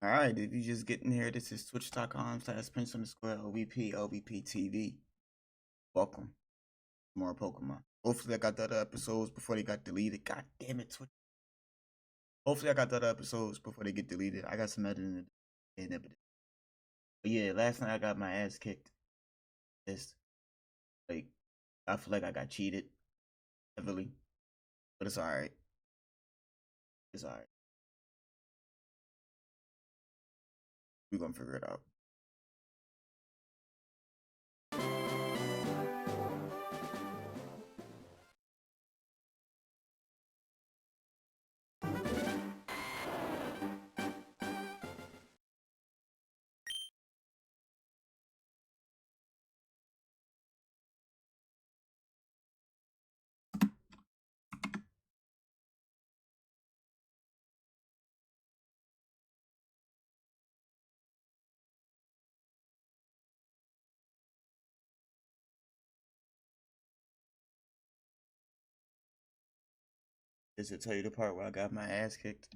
All right, if you just getting here, this is twitch.com/Prince_LvP, LvPTV. Welcome. More Pokemon. Hopefully I got the other episodes before they got deleted. God damn it, Twitch. Hopefully I got the other episodes before they get deleted. I got some editing to do. But yeah, last night I got my ass kicked. It's like, I feel like I got cheated heavily. But it's alright. It's alright. We're gonna figure it out. Does it tell you the part where I got my ass kicked?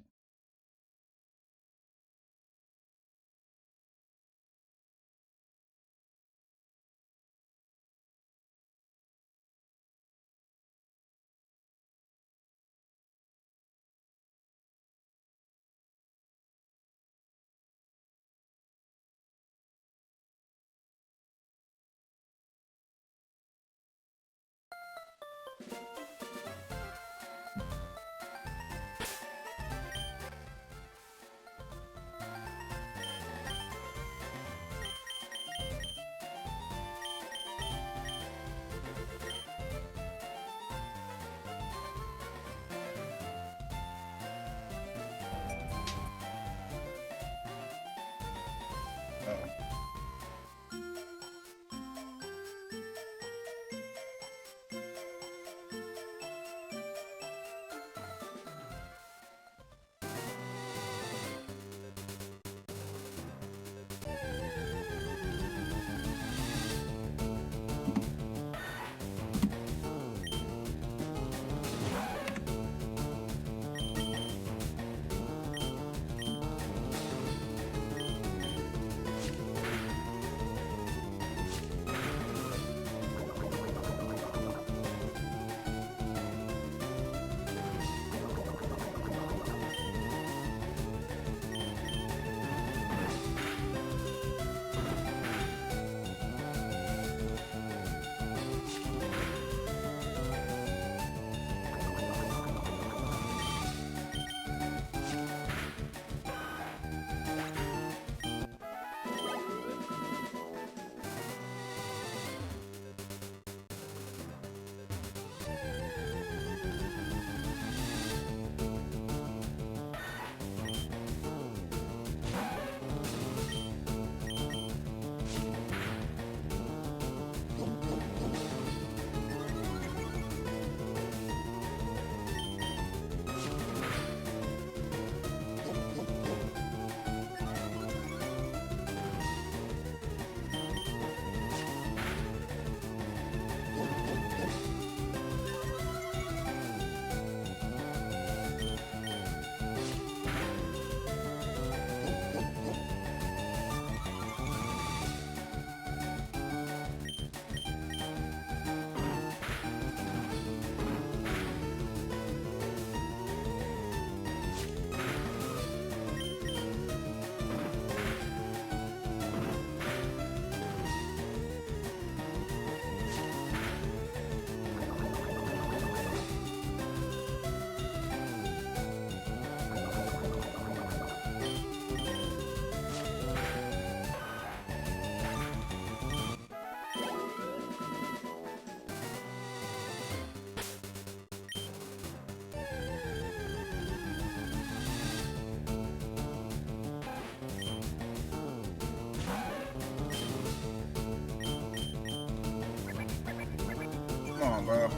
Come on, bro.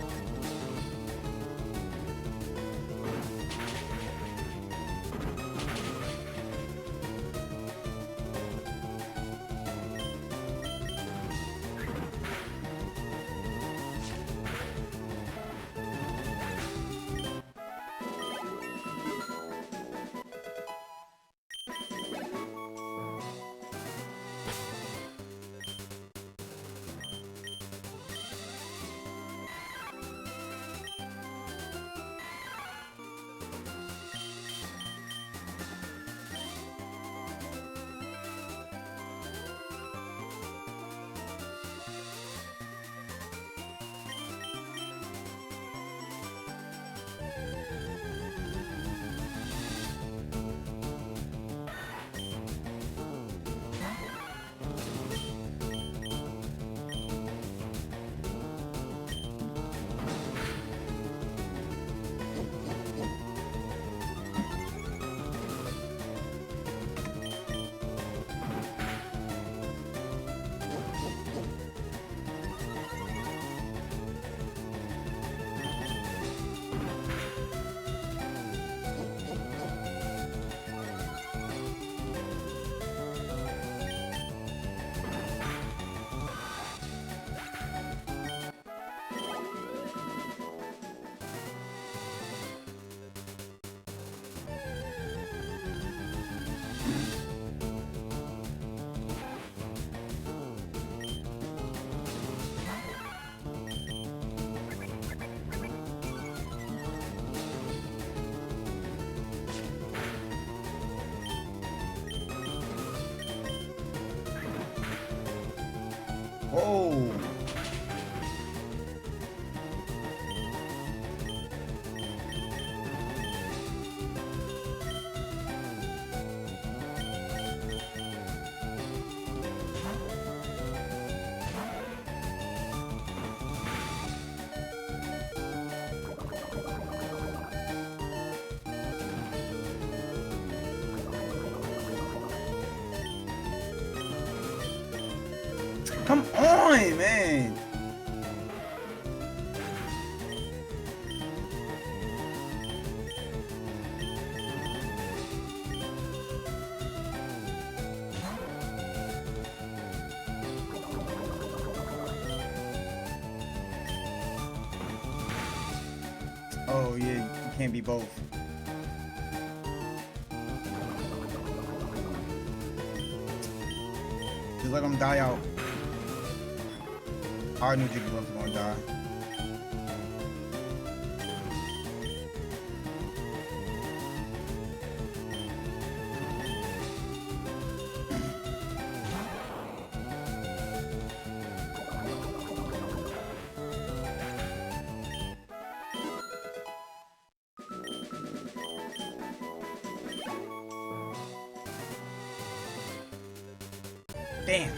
Whoa. Come on, man. Oh, yeah, you can't be both. Just let him die out. I already knew Jigglypuff was gonna die. Damn.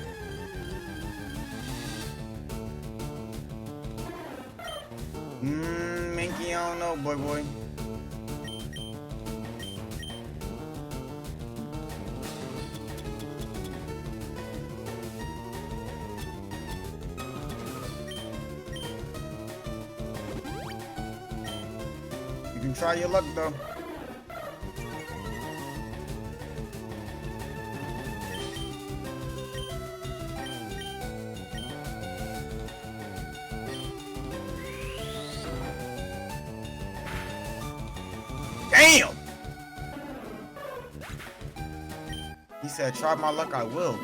Minky, I don't know, boy. You can try your luck, though. Damn! He said, try my luck, I will.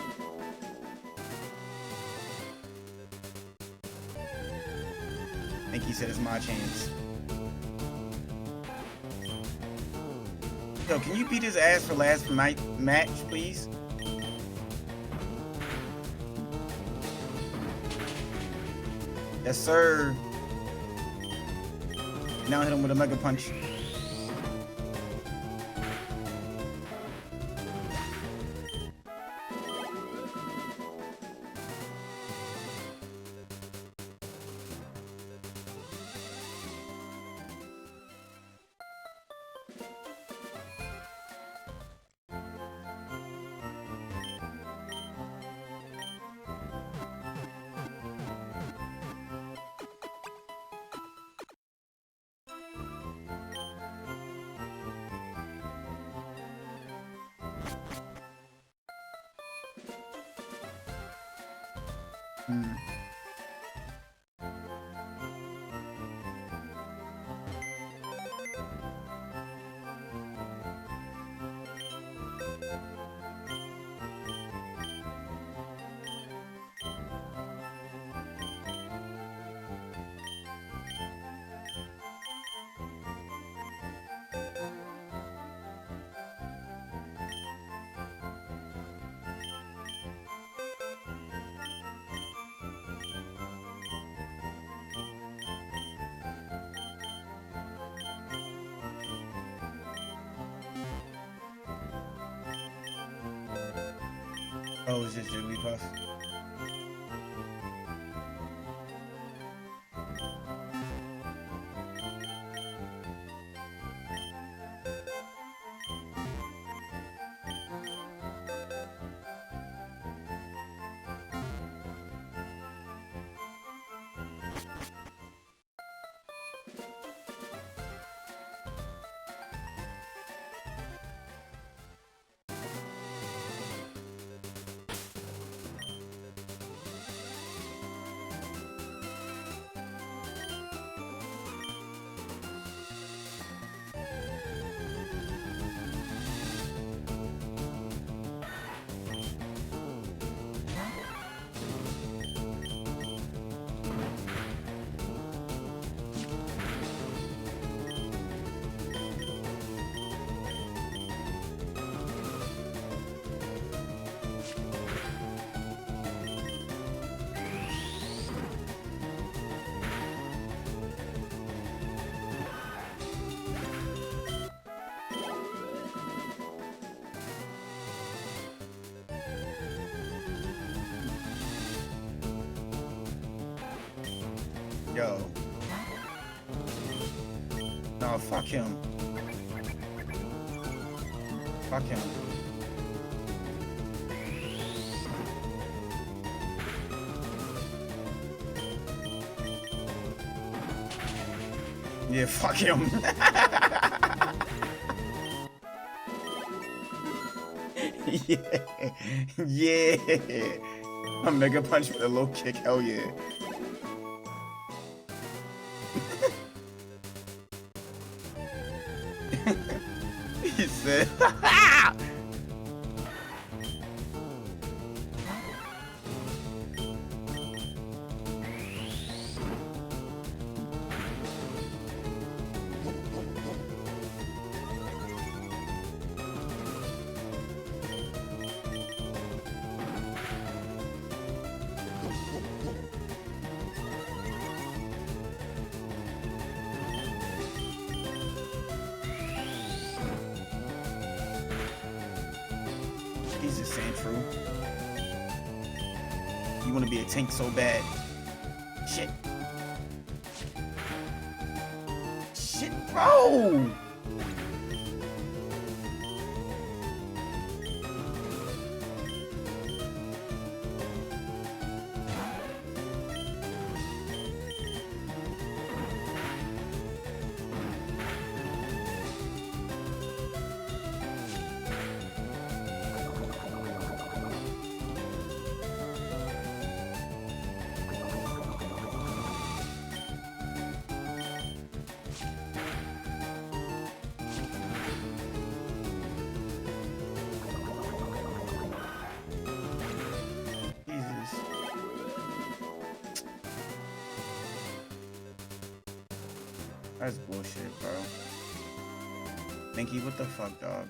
I think he said it's my chance. Yo, can you beat his ass for last night match, please? Yes, sir. Now hit him with a mega punch. Oh, it's just Jigglypuff. Yo. No, fuck him. Fuck him. Yeah, fuck him. Yeah. Yeah. A mega punch with a low kick. Hell yeah. He said, he's just saying true. You want to be a tank so bad. Shit. Shit, bro. That's bullshit, bro. Minky, what the fuck, dog?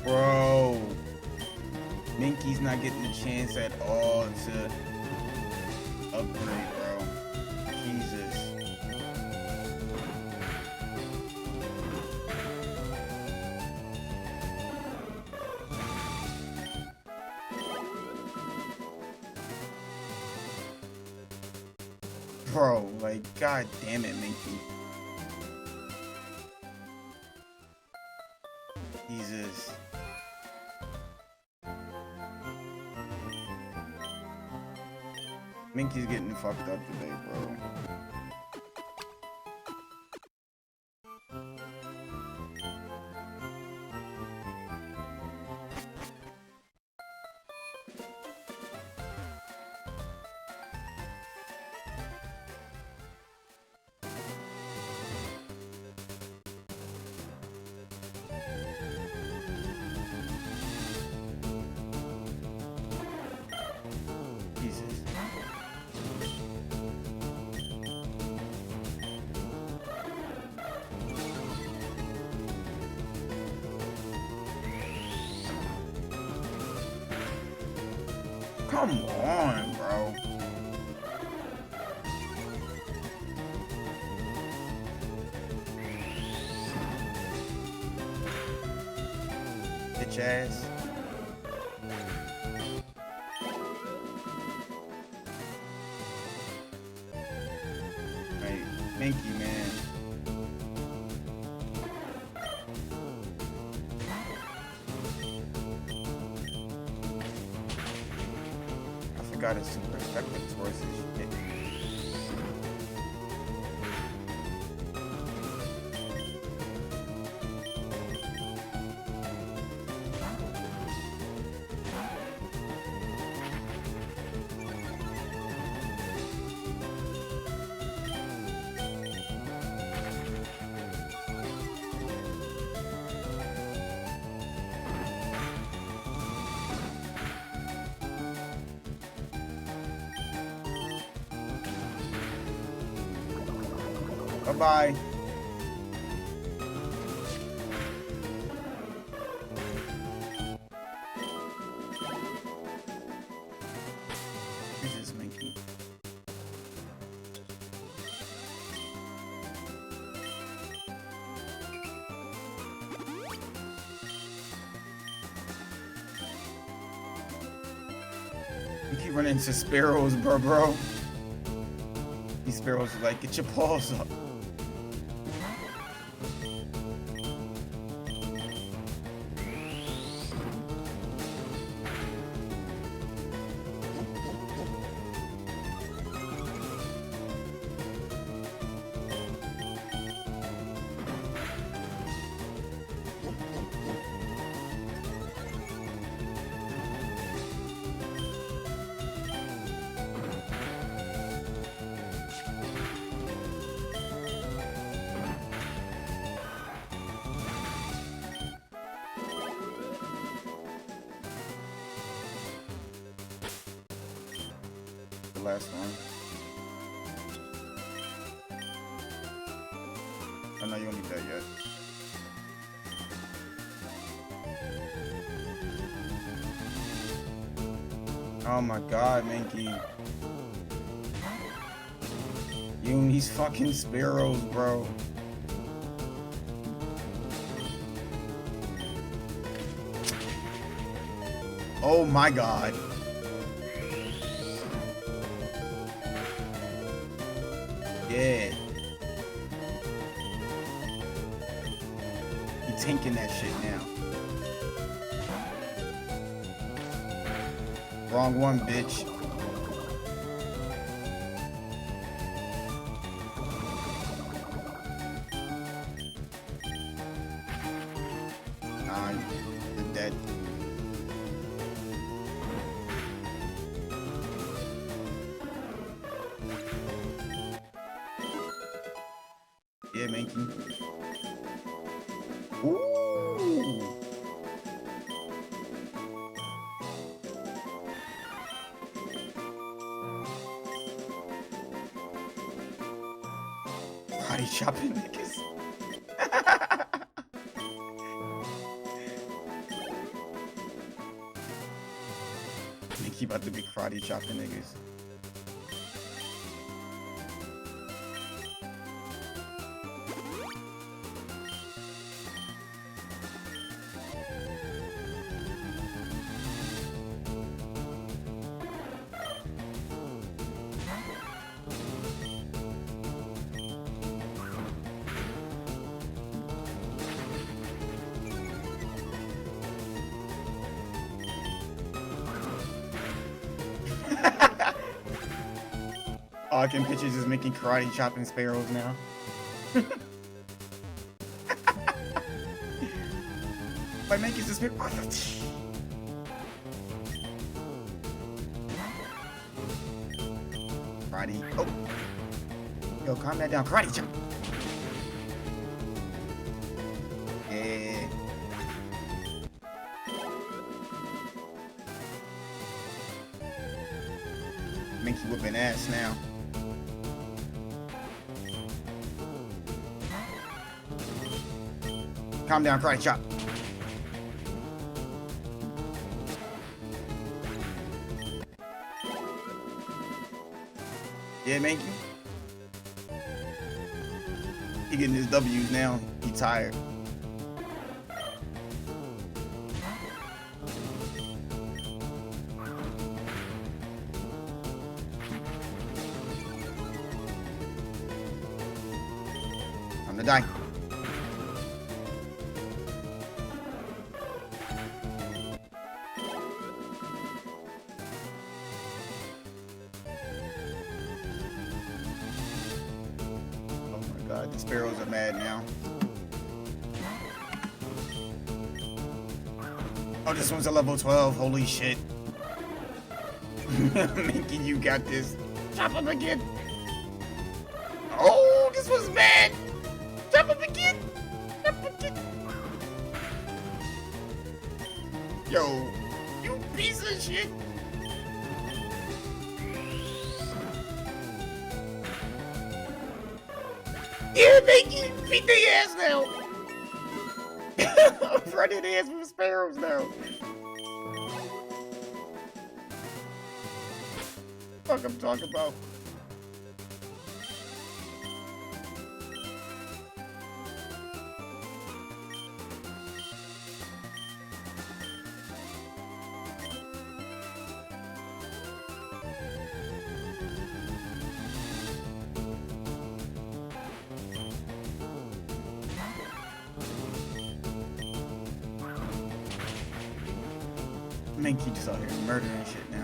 Bro, Minky's not getting a chance at all to upgrade, bro. Jesus. Bro, like, god damn it, Minky. Jesus. Minky's getting fucked up today, bro. Jesus. Come on, bro. Bitch ass. Hey, Minky, man. I forgot it's super effective towards this shit. Bye-bye. Jesus, Minky. You keep running into sparrows, bro. These sparrows are like, get your paws up. The last one. Oh no, you don't need that yet. Oh my god, Minky. You and these fucking sparrows, bro. Oh my god. Yeah. You tanking that shit now. Wrong one, bitch. Nah, you're dead. Yeah, Minky. Ooh. Body chopping niggas. Minky about to be karate chopping niggas. All I can picture is just making karate chopping sparrows now. By making this sparrow. Karate. Oh. Yo, calm that down. Karate chop. Yeah. Minky whooping ass now. Calm down, karate chop. Yeah, Minky. He getting his W's now. He tired. Time to die. The sparrows are mad now. Oh, this one's a level 12. Holy shit. Minky, you got this. Chop him again. Oh, this was bad. Chop him again. Chop him again. Yo, you piece of shit. Yeah, make you beat their ass now. I'm running ass with sparrows now. Fuck I'm talking about. Man, keep just out here murdering shit now.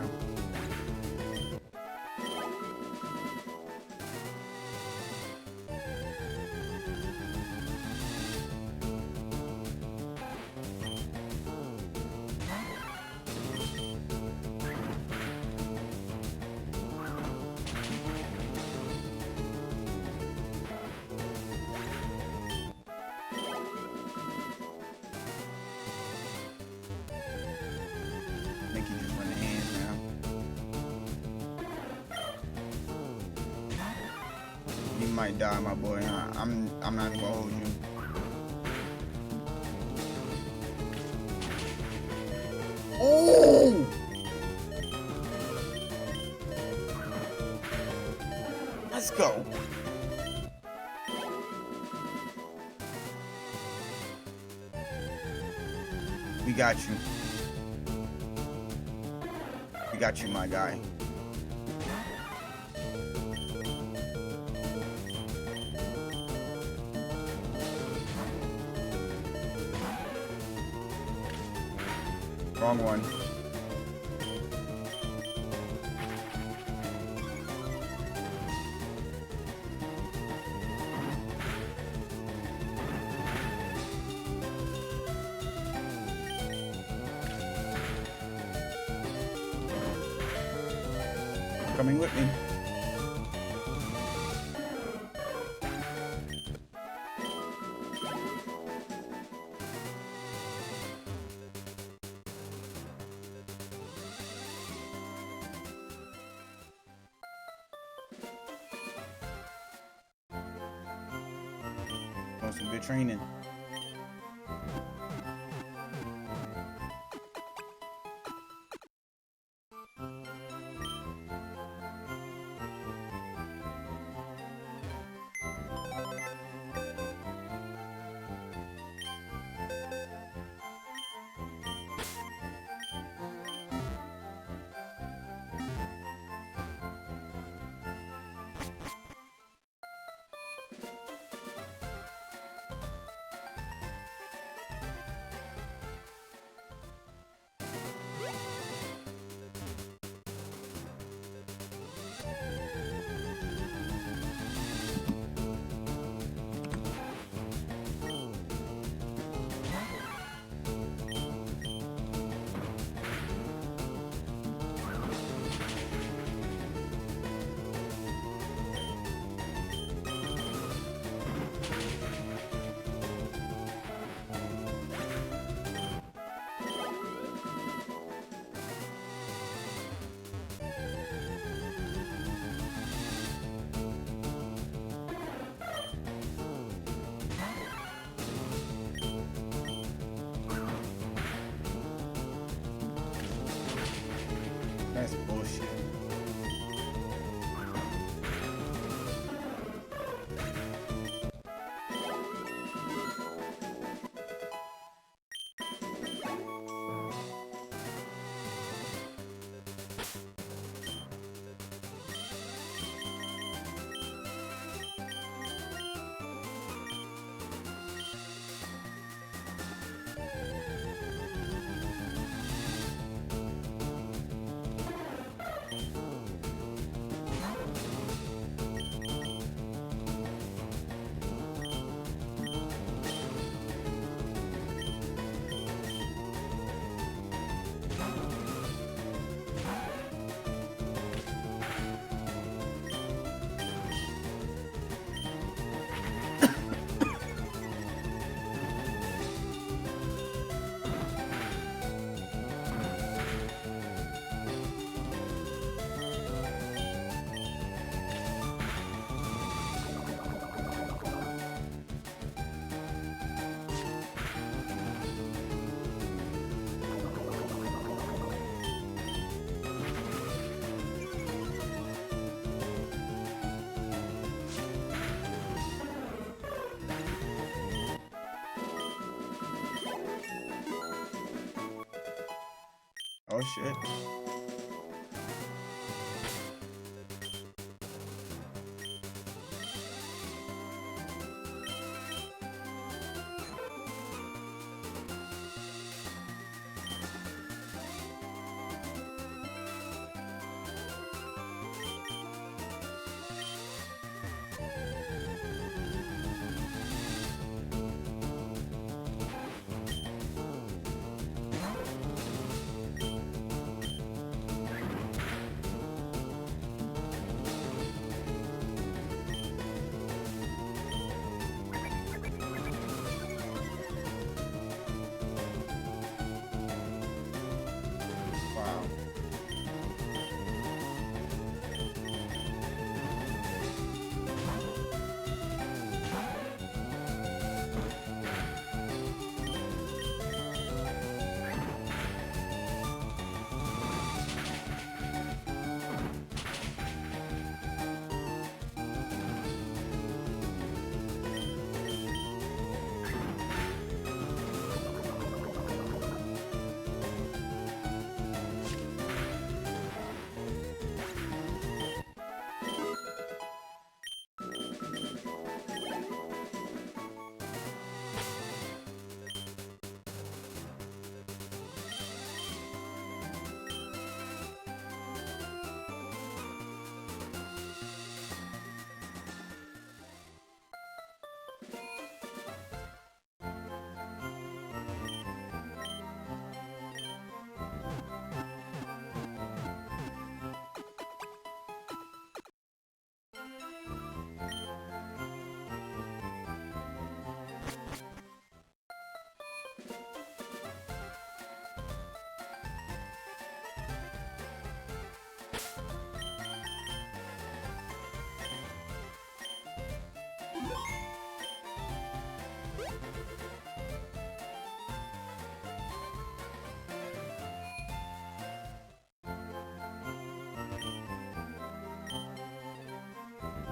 Make you just run the hands now. You might die, my boy. I'm not even gonna hold you. Oh! Let's go. We got you. We got you, my guy. Wrong one. Coming with me. Doing some good training. That's bullshit. Oh shit. Wow.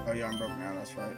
Oh yeah, I'm broke now. That's right.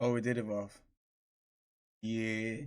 Oh, it did evolve. Yeah.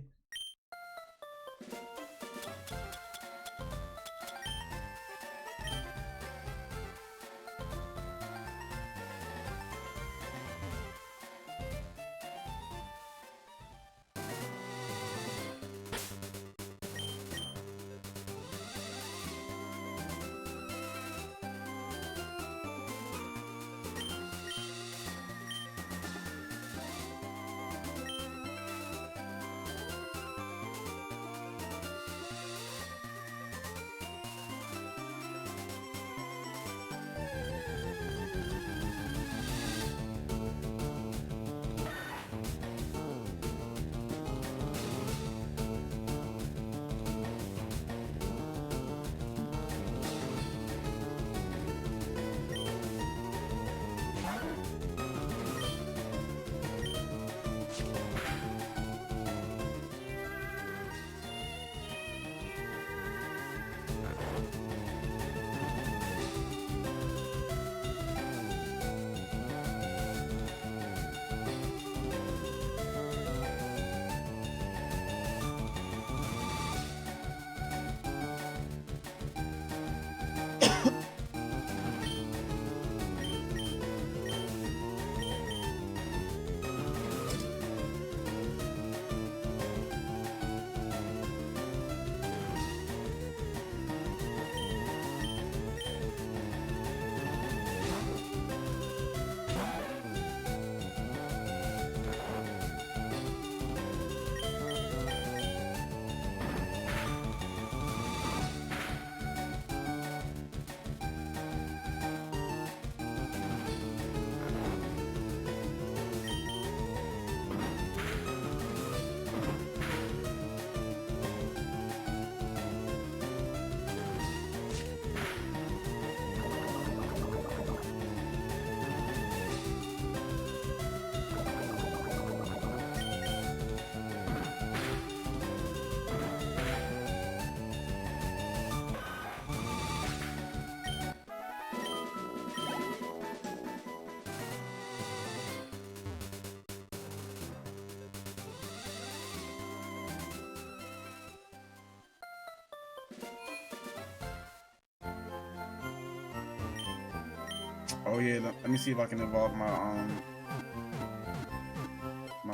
Oh yeah, let me see if I can evolve my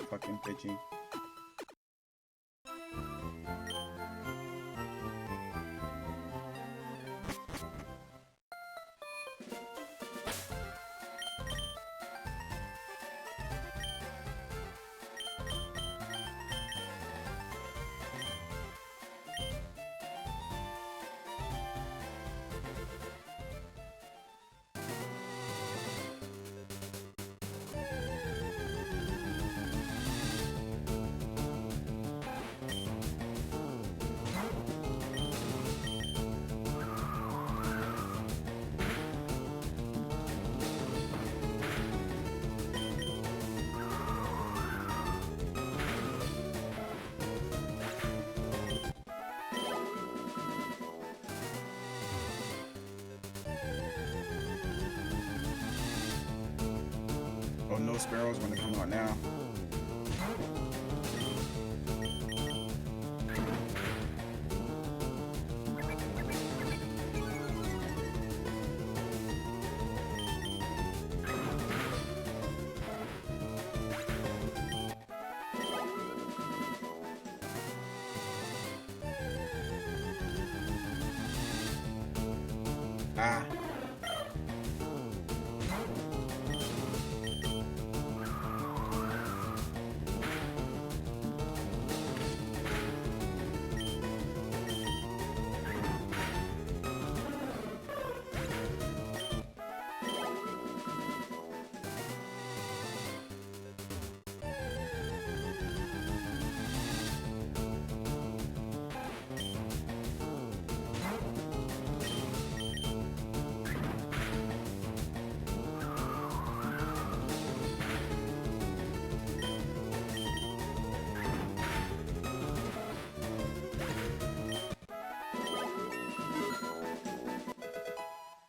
fucking Pidgey. Oh, no sparrows gonna come out now. Ah.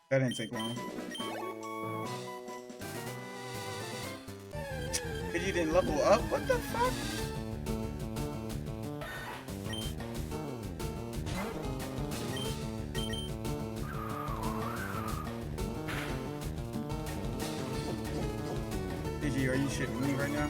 That didn't take long. Pidgey Cause you didn't level up? What the fuck? Digi, are you shitting me right now?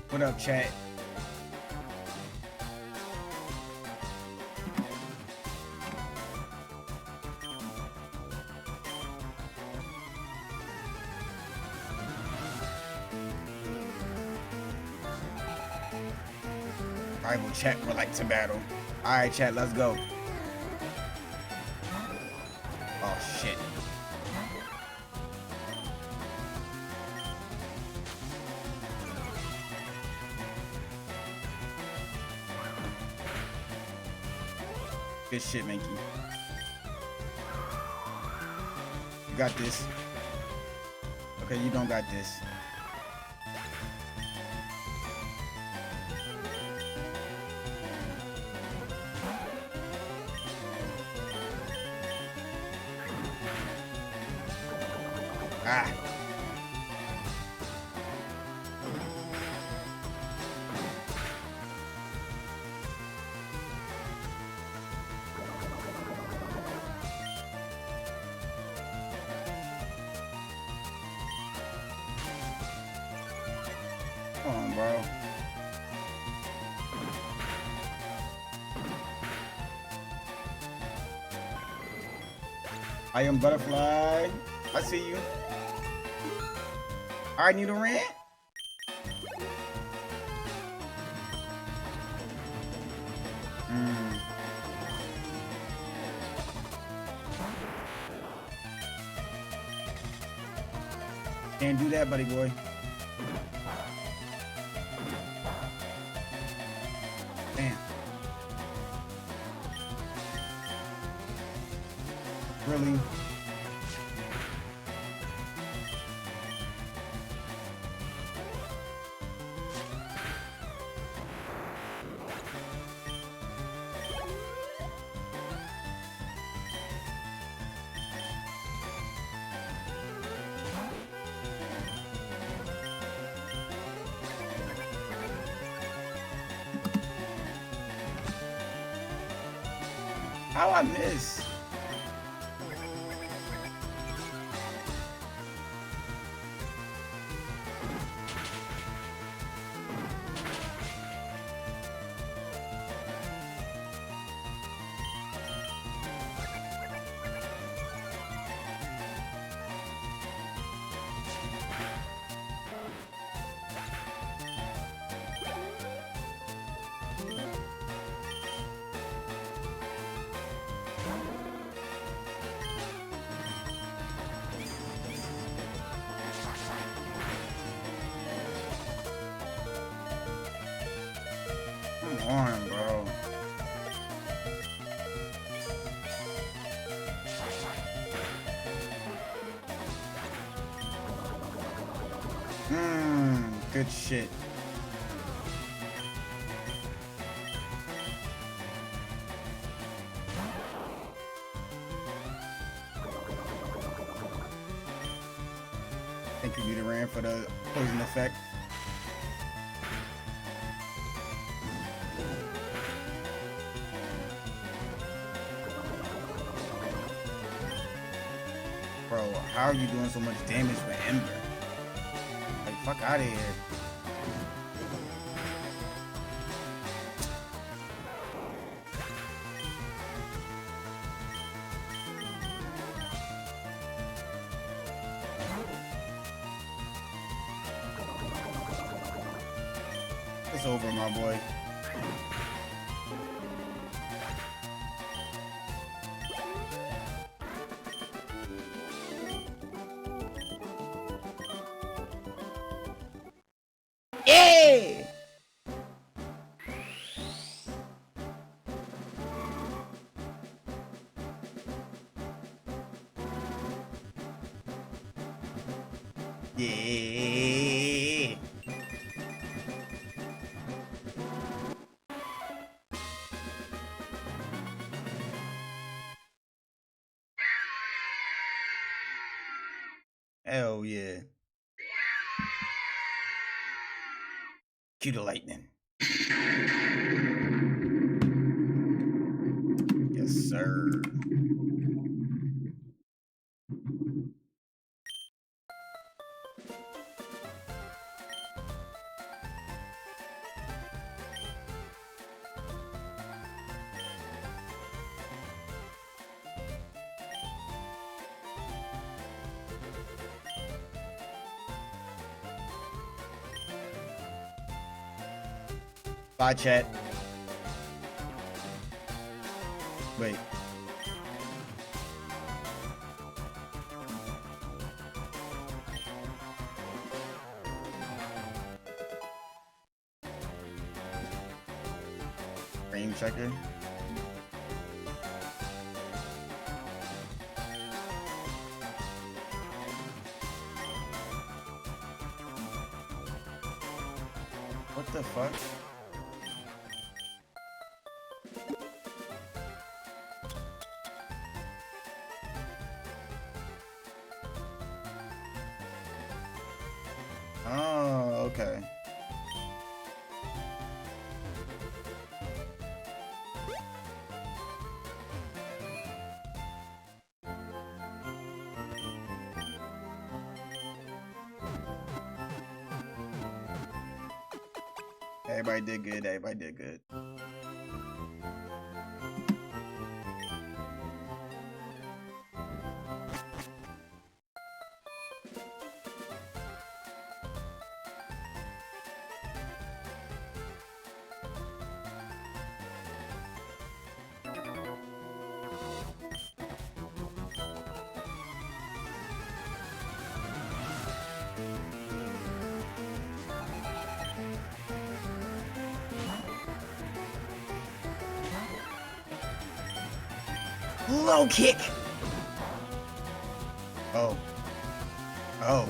What up, chat? Alright, well, chat would like to battle. Alright, chat, let's go. Oh, shit. Good shit, Mankey. You got this. Okay, you don't got this. Ah. Come on, bro. I am Butterfly. I see you. Alright, need a rant? Can't do that, buddy boy. Damn. Really? How I miss? on, bro. Good shit. Thank you, Beauty Ran, for the poison effect. Bro, how are you doing so much damage with Ember? Like, fuck out of here. It's over, my boy. Yeah! Yeah! Hell yeah. Cue the lightning. Yes, sir. Bye, chat. Wait. Frame checker. What the fuck? Oh, okay. Everybody did good. Everybody did good. Low kick. Oh. Oh.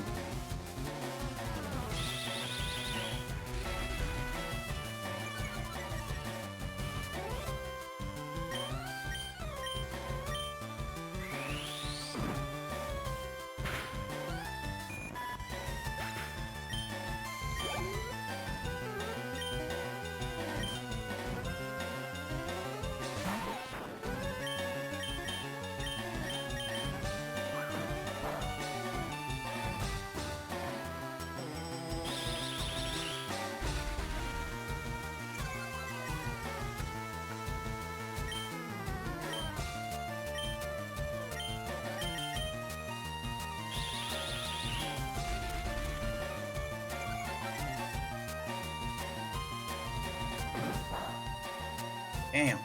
Damn.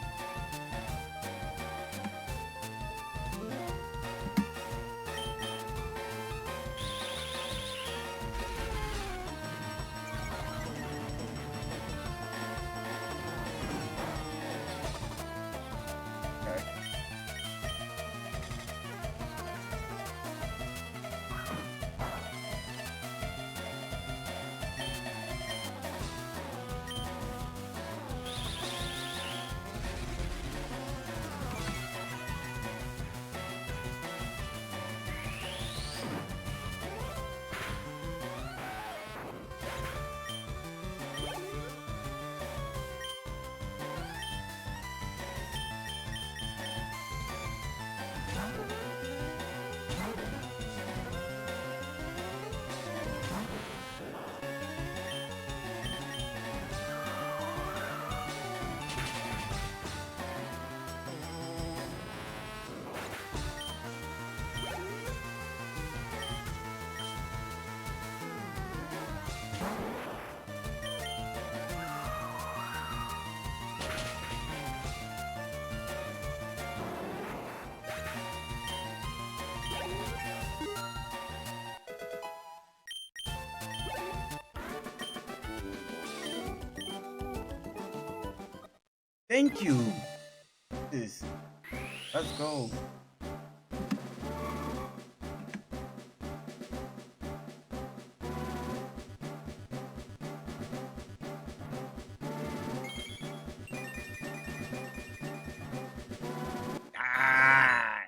Thank you. This. Let's go. Ah.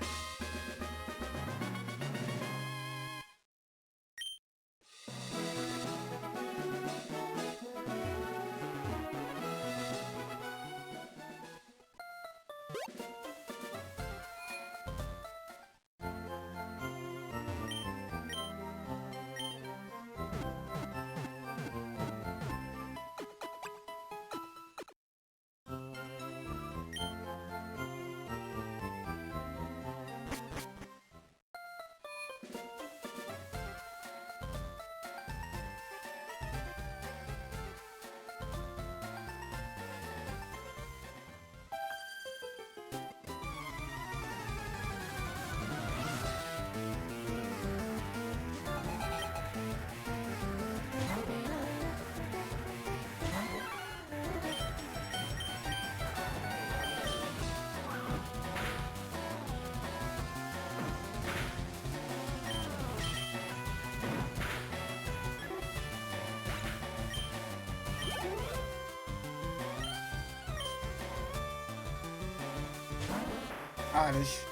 Ah, this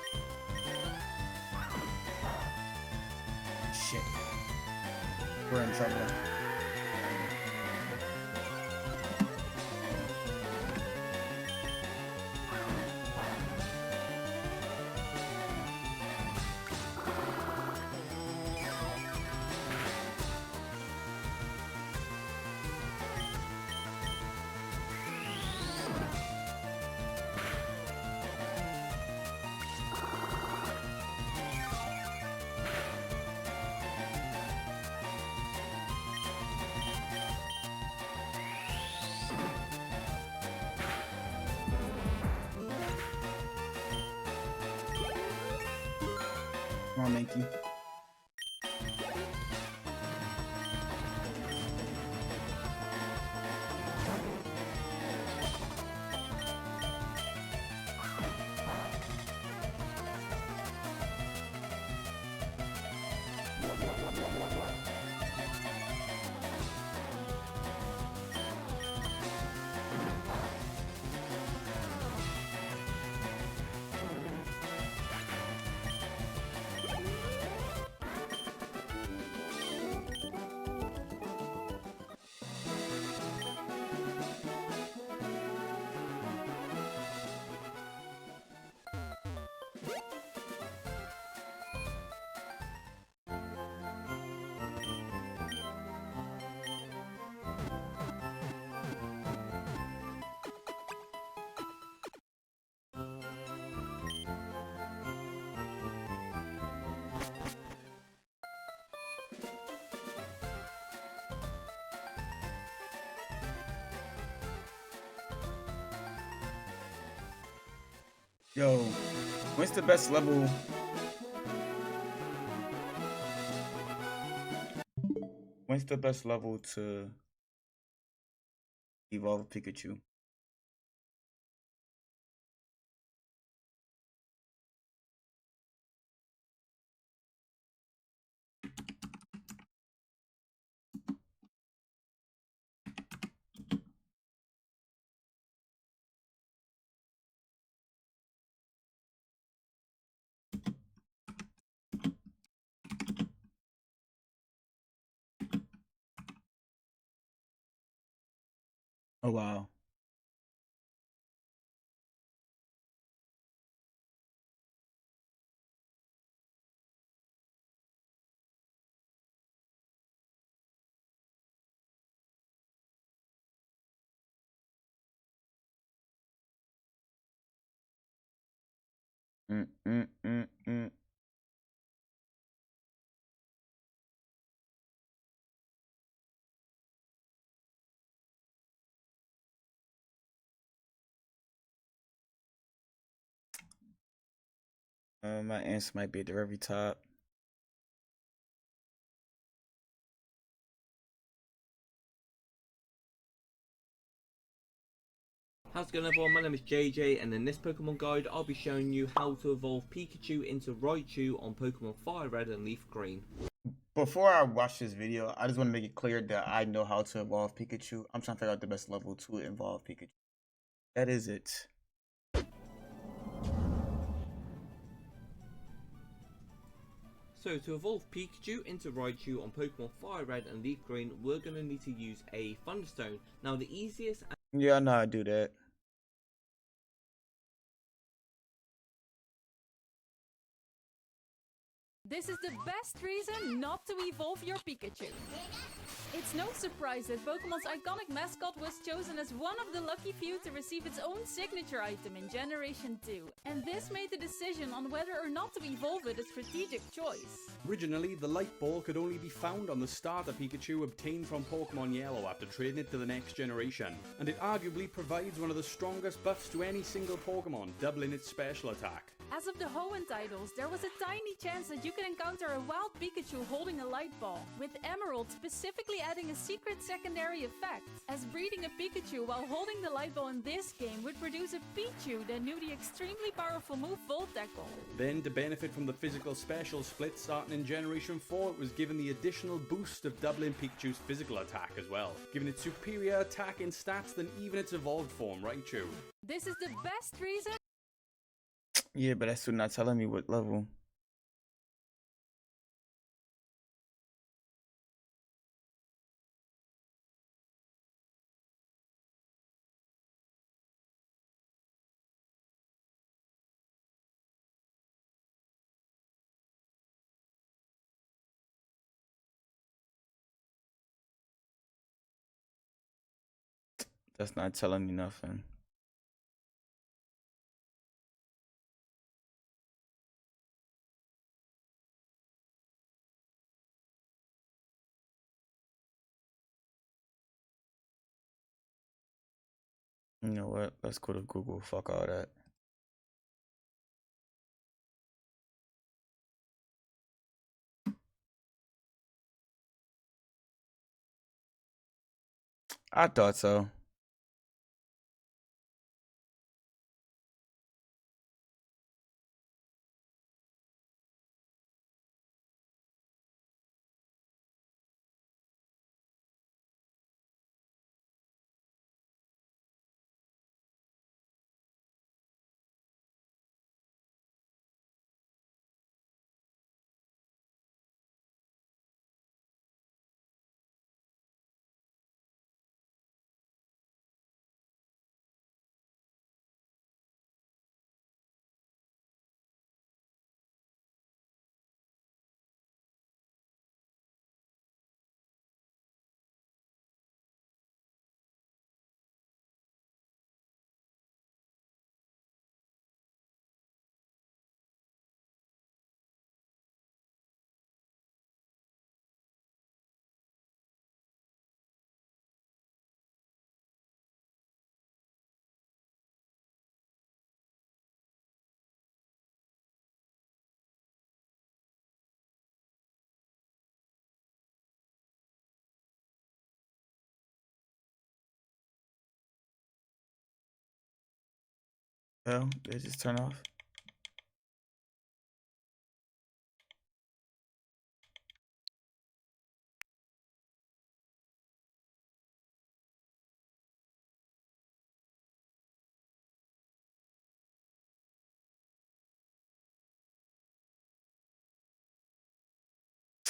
shit. We're in trouble. Come on, Mankey. Yo, what's the best level? When's the best level to evolve Pikachu? Oh wow. Mm, mm, mm, mm. My answer might be at the very top. How's it going everyone, my name is JJ and in this Pokemon guide I'll be showing you how to evolve Pikachu into Raichu on Pokemon Fire Red and Leaf Green. Before I watch this video, I just want to make it clear that I know how to evolve Pikachu. I'm trying to figure out the best level to evolve Pikachu. That is it. So to evolve Pikachu into Raichu on Pokemon Fire Red and Leaf Green, we're going to need to use a Thunderstone. Now the easiest... Yeah, I know how to do that. This is the best reason not to evolve your Pikachu. It's no surprise that Pokemon's iconic mascot was chosen as one of the lucky few to receive its own signature item in Generation 2, and this made the decision on whether or not to evolve it a strategic choice. Originally, the Light Ball could only be found on the starter Pikachu obtained from Pokemon Yellow after trading it to the next generation, and it arguably provides one of the strongest buffs to any single Pokemon, doubling its special attack. As of the Hoenn titles, there was a tiny chance that you could encounter a wild Pikachu holding a Light Ball, with Emerald specifically adding a secret secondary effect, as breeding a Pikachu while holding the Light Ball in this game would produce a Pichu that knew the extremely powerful move Volt Tackle. Then, to benefit from the physical special split starting in Generation 4, it was given the additional boost of doubling Pikachu's physical attack as well, giving it superior attack and stats than even its evolved form, Raichu. This is the best reason. Yeah, but that's still not telling me what level. That's not telling me nothing. You know what? Let's go to Google. Fuck all that. I thought so. Well, they just turn off.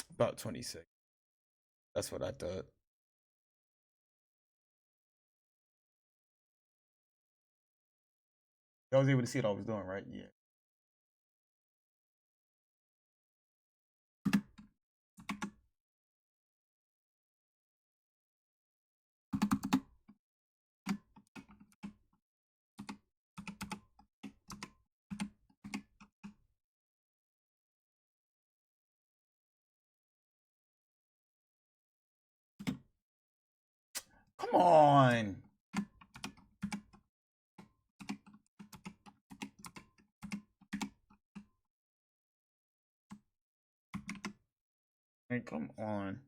About 26. That's what I thought. I was able to see what I was doing, right? Yeah. Come on. Hey, come on.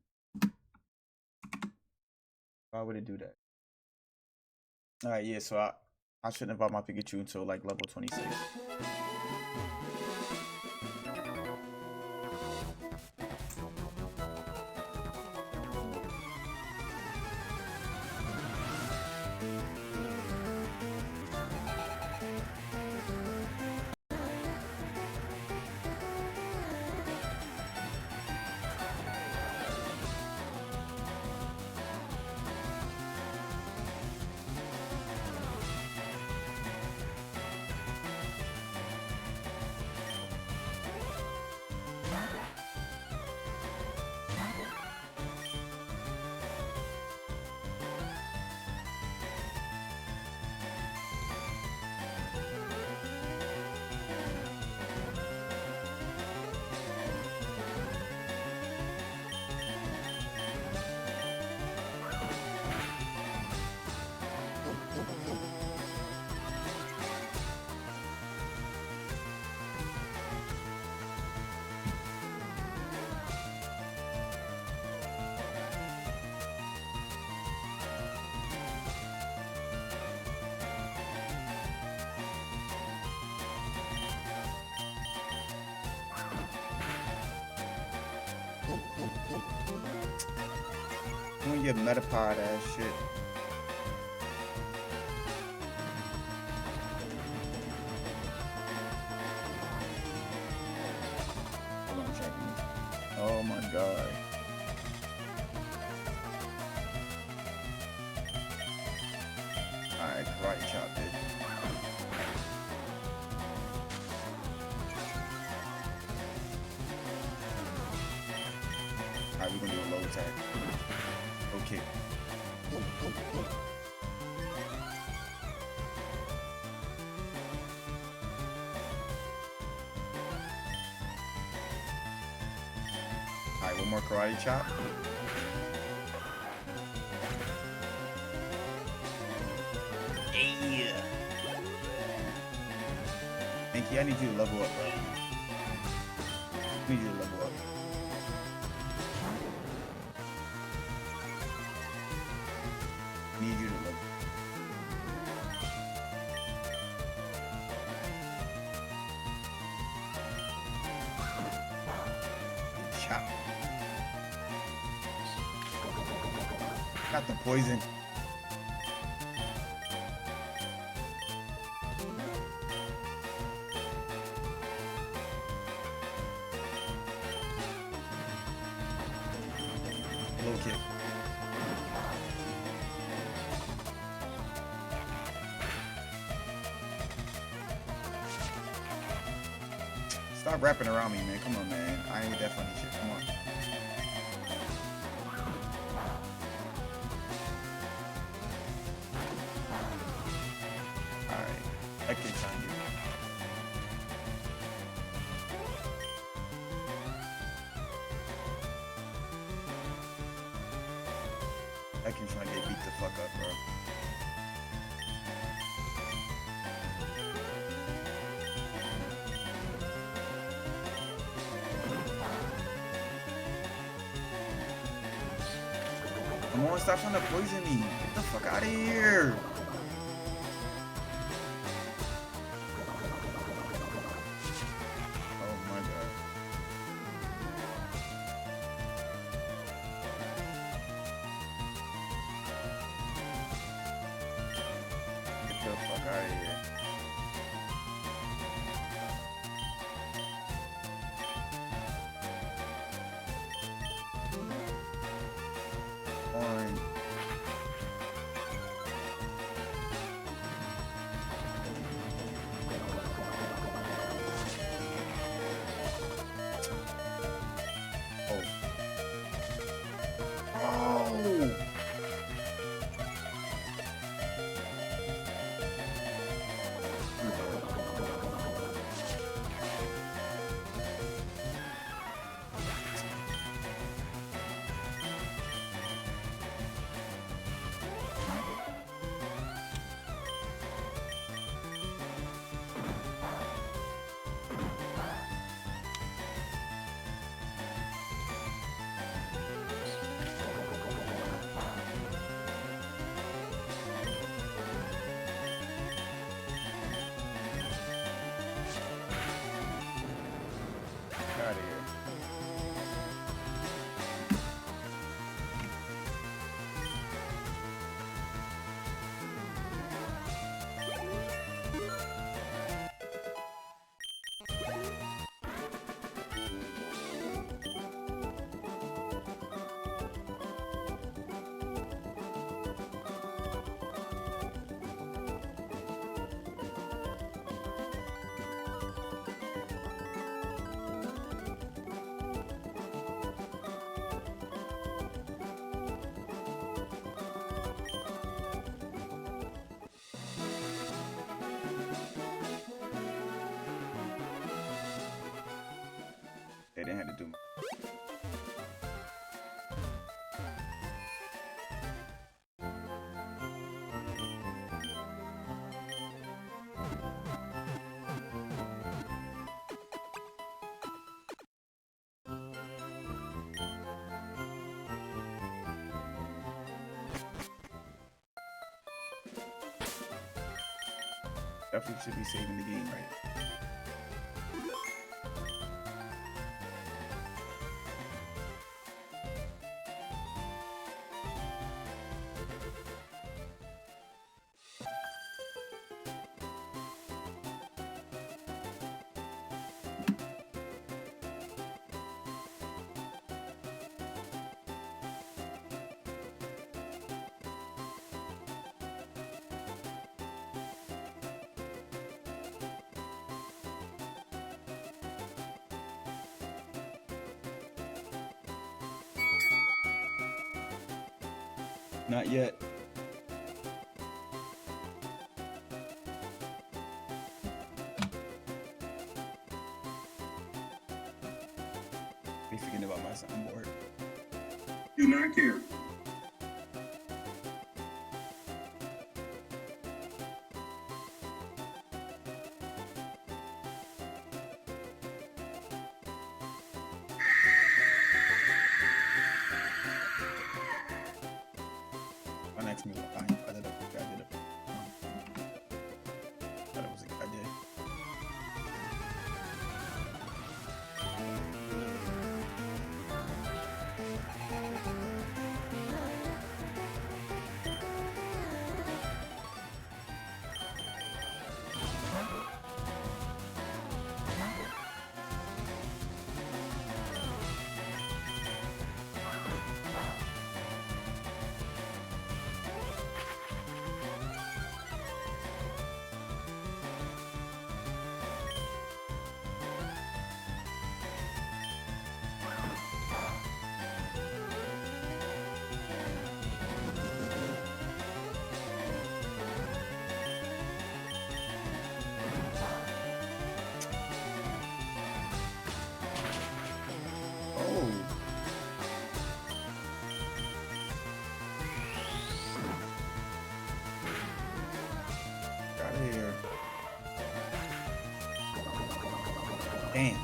Why would it do that? All right, yeah. So I shouldn't evolve my Pikachu until like level 26. I'm gonna get Metapod ass shit. Hold on, checking. Oh my god. Alright, karate chop it. Alright, we're gonna do a low attack. Okay. Alright, one more karate chop. Yeah. Anki, I need you to level up, bro. I need you to level up. I need you to level. Chop. Got the poison. Low kick. Stop rapping around me, man. Come on, man. I ain't with that funny shit. Come on. Alright. I can find you. I can try to get beat the fuck up, bro. Come on, stop trying to poison me. Get the fuck out of here. Oh my god. Get the fuck out of here. On. Oh. Oh. Definitely should be saving the game, right? Not yet. Be forgetting about my soundboard. Do not care. My next move, I did it. Thought it was a good idea. Oh. Get out of here. Damn.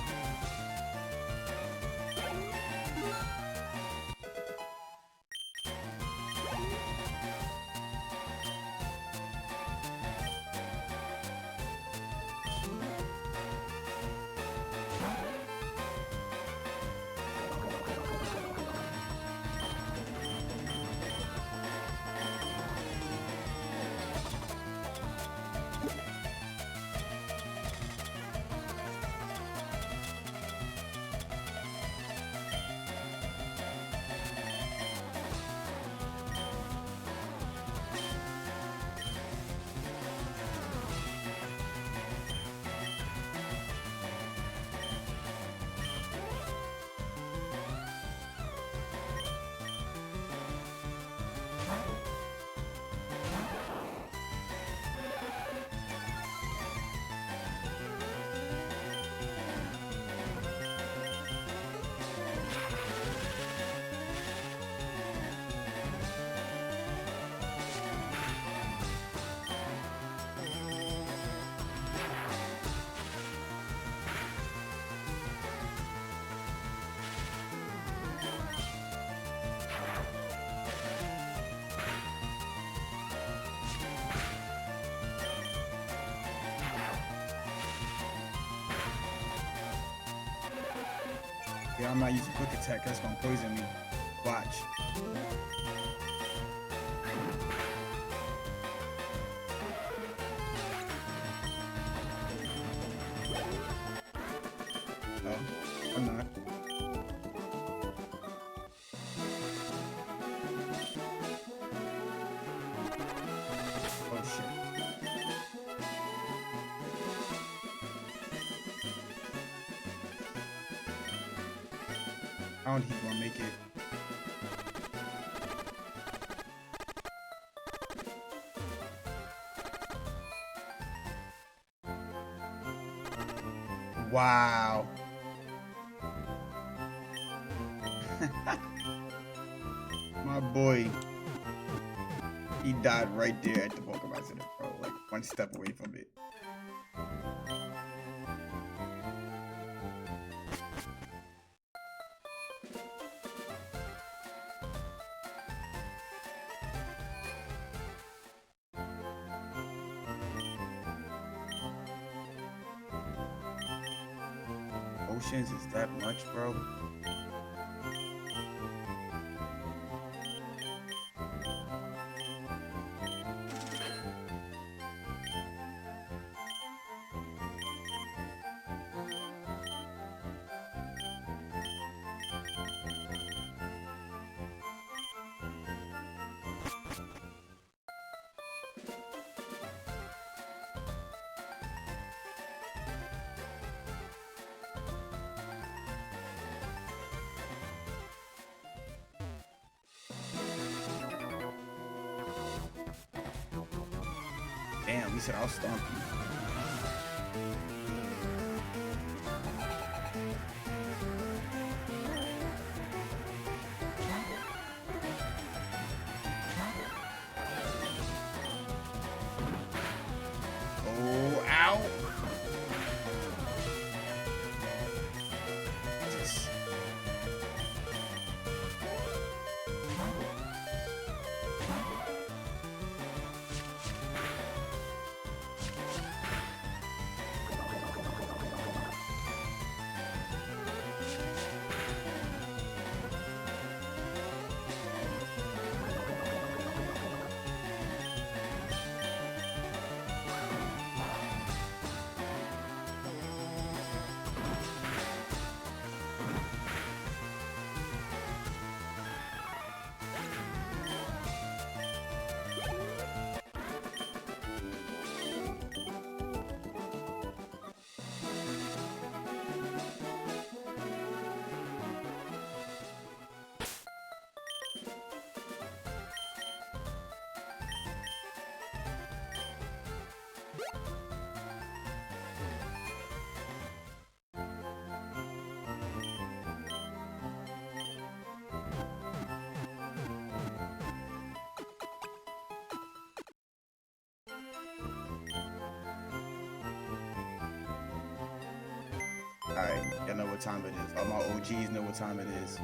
Yeah, I'm not using quick attack. That's gonna poison me. Watch. No, I'm not. Oh shit. I don't think he's gonna make it. Wow. My boy. He died right there at the Pokemon Center, bro. Like one step away from it. potions is that much, bro? Damn, we said I'll stomp you. Oh, ow! Just... Alright, y'all know what time it is. All my OGs know what time it is.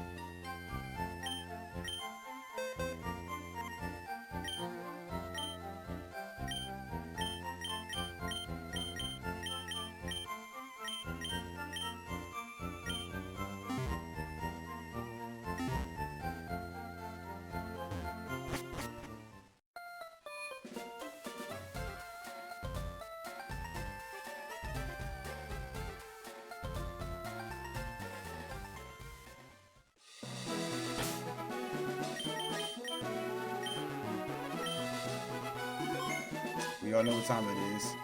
We all know what time it is.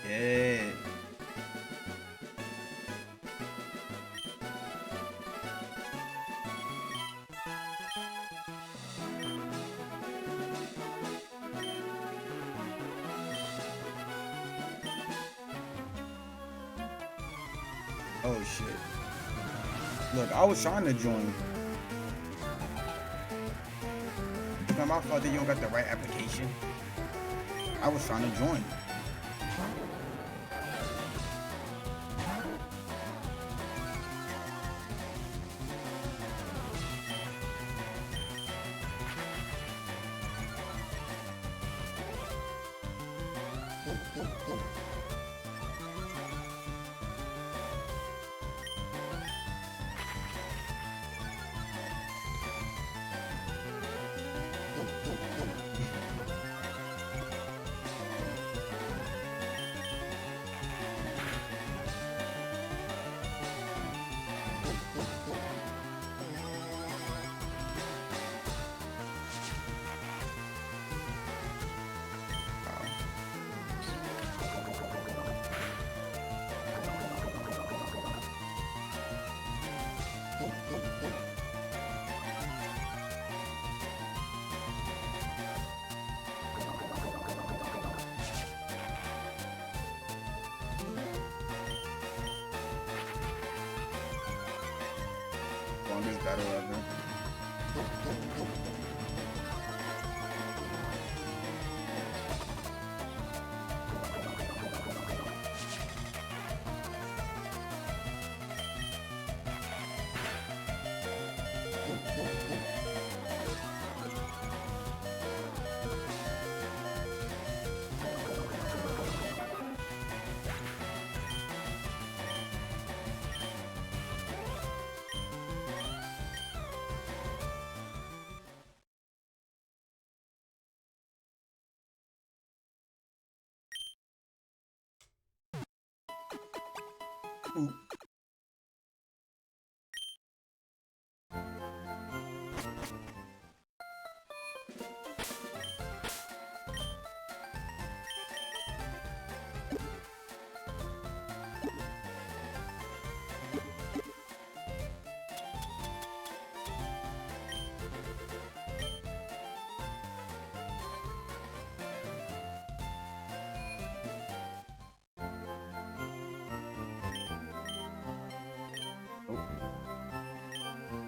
Yeah. Oh shit. Look, I was trying to join. It's not my fault that you don't got the right application. I was trying to join. Longest battle ever. Ooh.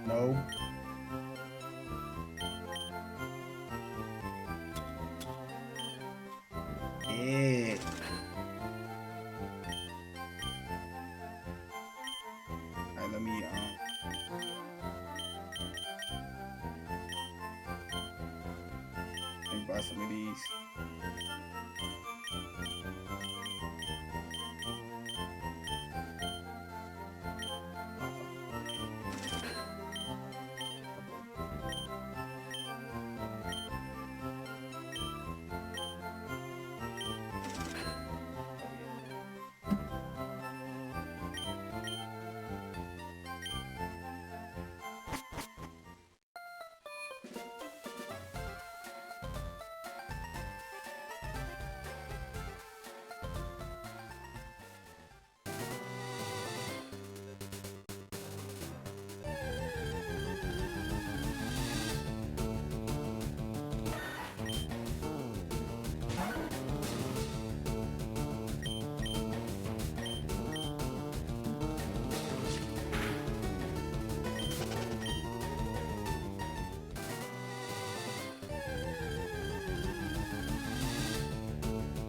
No. Yeah. Alright, let me buy some of these.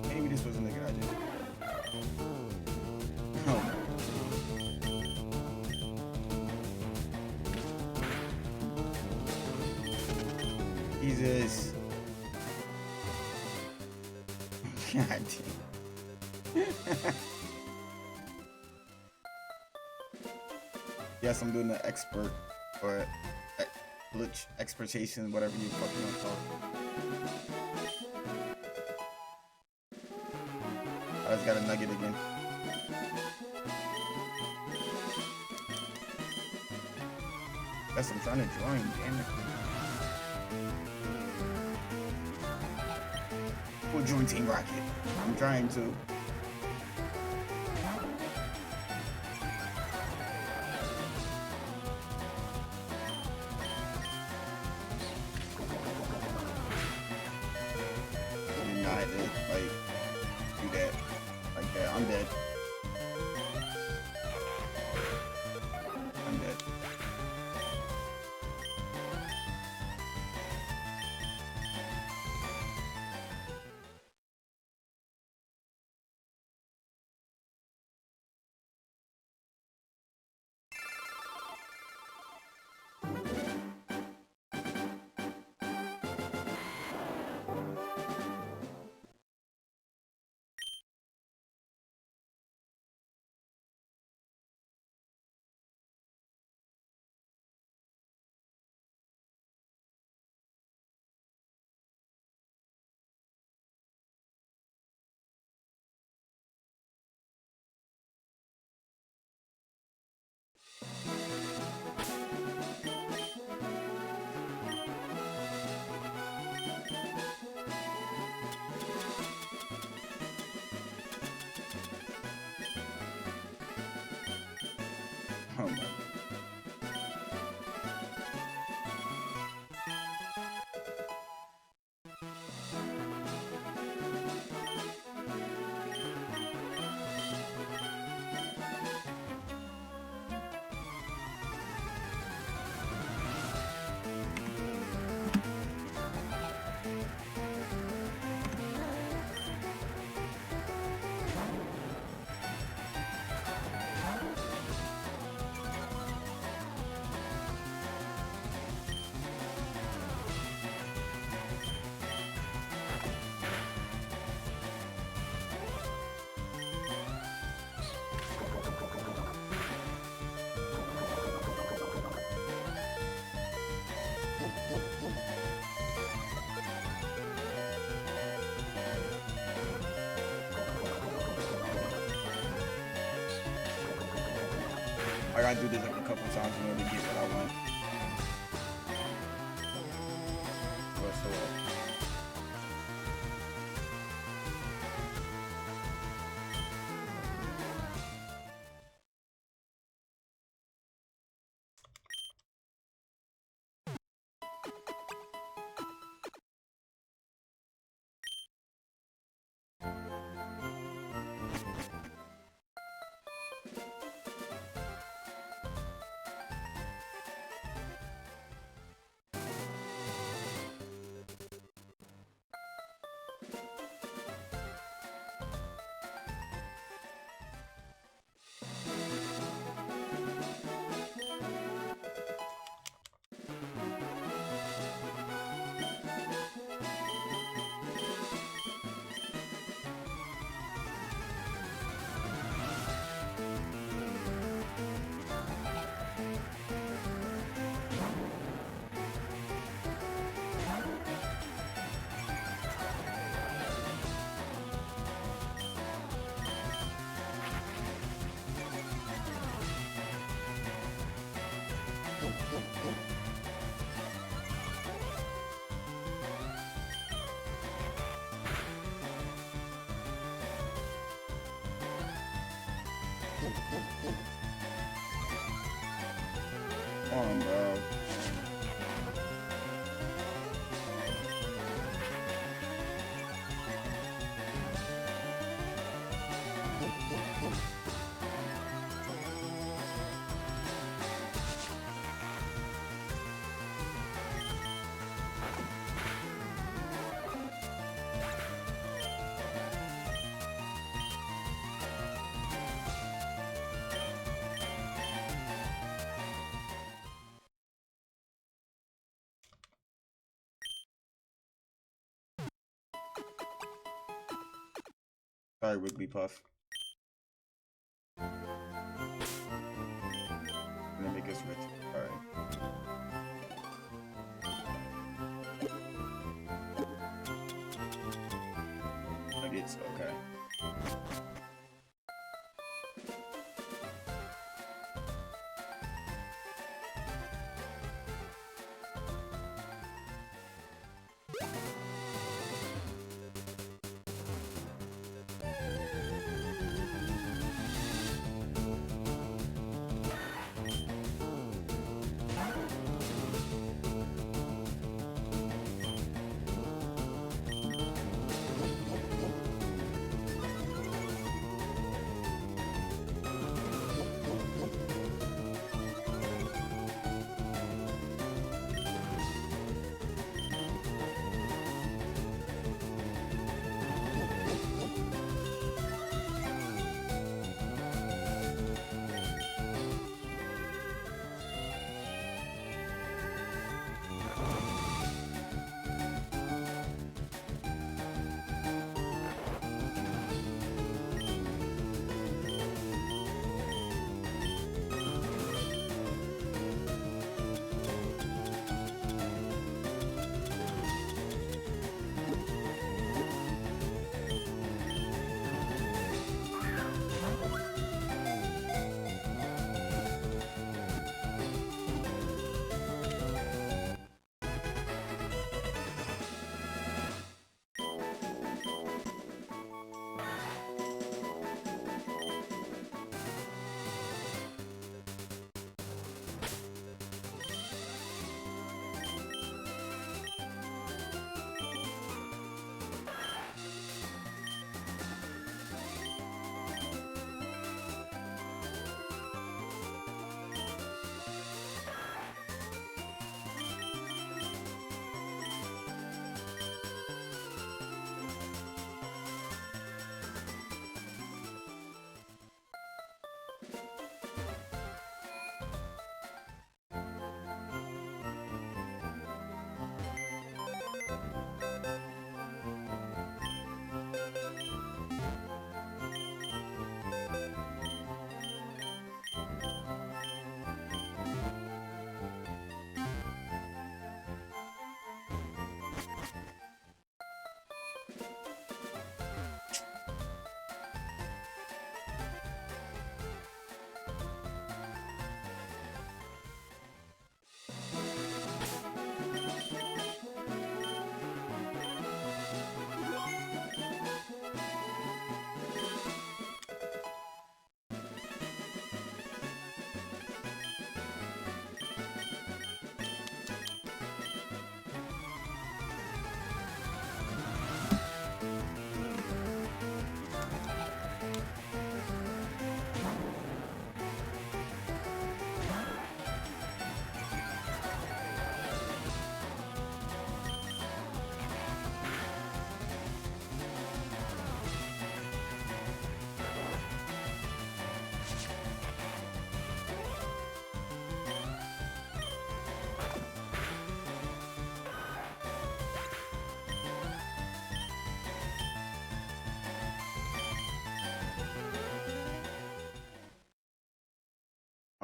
Maybe this wasn't a good idea. Oh. Jesus. God damn. Yes, I'm doing the expert or glitch exportation, whatever you fucking want to call it. I just got a nugget again. Guess I'm trying to join, damn it. We'll join Team Rocket. I'm trying to. Nah, I did like do that like that. I'm dead. I'm dead. Oh my. I gotta do this like a couple times in order to get what I want. Whatsoever. Come on, bro. Sorry, Wigglypuff. Gonna make us rich. Alright. Nuggets, okay.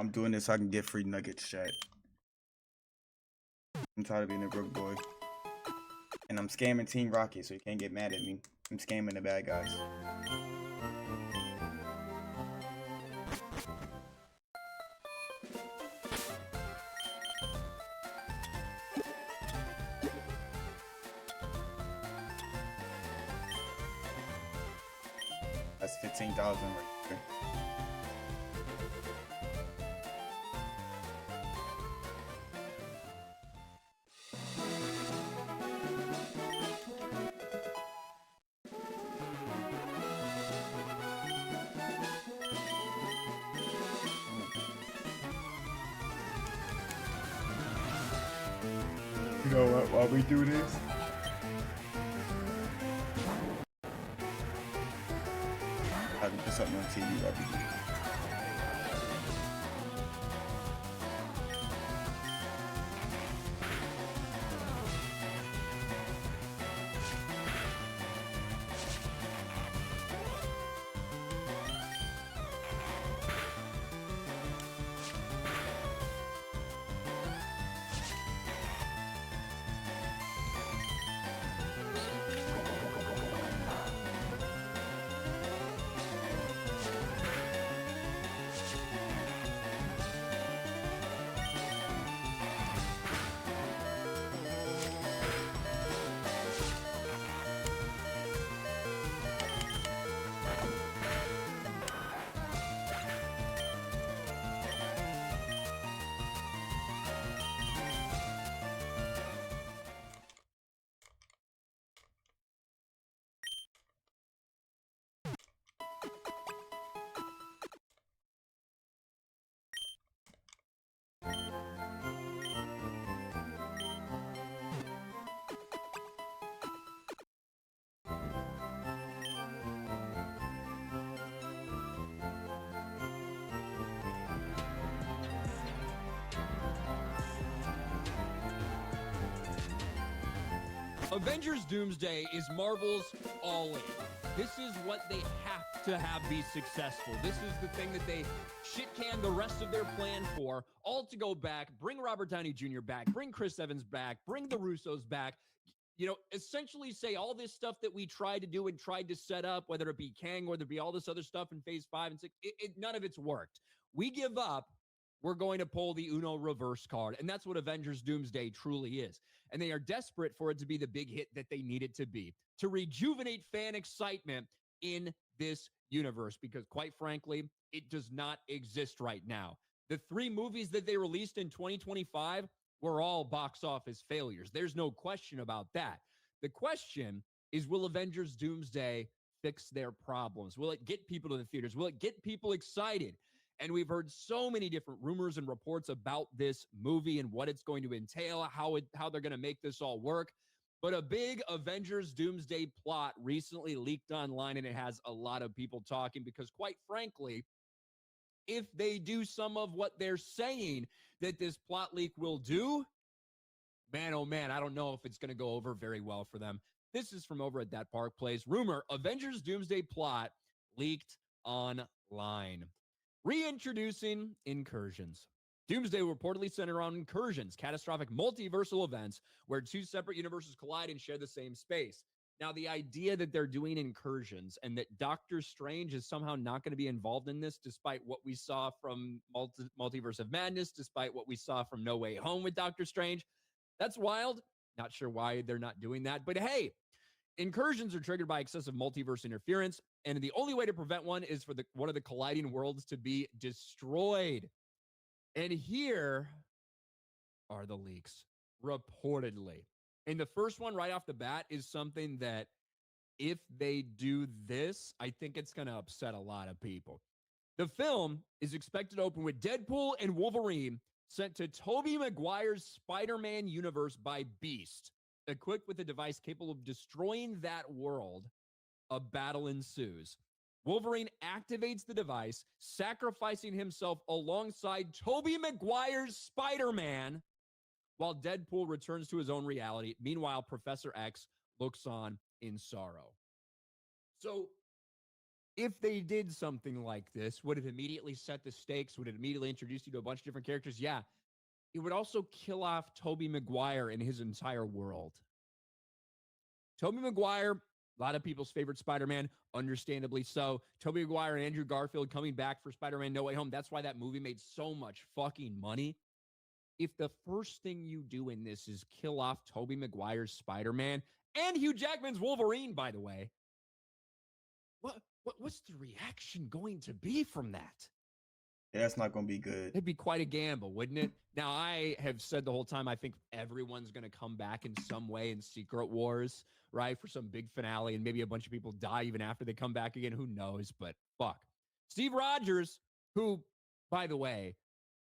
I'm doing this so I can get free nuggets, chat. I'm tired of being a broke boy. And I'm scamming Team Rocket, so you can't get mad at me. I'm scamming the bad guys. That's 15,000 right there. You know what? While we do this, I can put something on TV while we do it. Avengers Doomsday is Marvel's all in. This is what they have to have be successful. This is the thing that they shit-can the rest of their plan for, all to go back, bring Robert Downey Jr. back, bring Chris Evans back, bring the Russos back, you know, essentially say all this stuff that we tried to do and tried to set up, whether it be Kang, whether it be all this other stuff in phase 5 and 6, none of it's worked. We give up. We're going to pull the Uno reverse card. And that's what Avengers Doomsday truly is. And they are desperate for it to be the big hit that they need it to be, to rejuvenate fan excitement in this universe, because quite frankly, it does not exist right now. The 3 movies that they released in 2025 were all box office failures. There's no question about that. The question is, will Avengers Doomsday fix their problems? Will it get people to the theaters? Will it get people excited? And we've heard so many different rumors and reports about this movie and what it's going to entail, how they're going to make this all work. But a big Avengers Doomsday plot recently leaked online, and it has a lot of people talking because, quite frankly, if they do some of what they're saying that this plot leak will do, man, oh man, I don't know if it's going to go over very well for them. This is from over at That Park Place. Rumor, Avengers Doomsday plot leaked online. Reintroducing incursions. Doomsday will reportedly center on incursions, catastrophic multiversal events where 2 separate universes collide and share the same space. Now, the idea that they're doing incursions and that Doctor Strange is somehow not going to be involved in this, despite what we saw from Multiverse of Madness, despite what we saw from No Way Home with Doctor Strange, that's wild. Not sure why they're not doing that. But hey, incursions are triggered by excessive multiverse interference, and the only way to prevent one is for one of the colliding worlds to be destroyed. And here are the leaks, reportedly. And the first one right off the bat is something that, if they do this, I think it's going to upset a lot of people. The film is expected to open with Deadpool and Wolverine sent to Tobey Maguire's Spider-Man universe by Beast. Equipped with a device capable of destroying that world, a battle ensues. Wolverine activates the device, sacrificing himself alongside Tobey Maguire's Spider-Man, while Deadpool returns to his own reality. Meanwhile, Professor X looks on in sorrow. So, if they did something like this, would it immediately set the stakes? Would it immediately introduce you to a bunch of different characters? Yeah. It would also kill off Tobey Maguire and his entire world. Tobey Maguire, a lot of people's favorite Spider-Man, understandably so. Tobey Maguire and Andrew Garfield coming back for Spider-Man No Way Home. That's why that movie made so much fucking money. If the first thing you do in this is kill off Tobey Maguire's Spider-Man and Hugh Jackman's Wolverine, by the way, what's the reaction going to be from that? Yeah, that's not going to be good. It'd be quite a gamble, wouldn't it? Now, I have said the whole time, I think everyone's going to come back in some way in Secret Wars, right? For some big finale, and maybe a bunch of people die even after they come back again. Who knows? But fuck. Steve Rogers, who, by the way,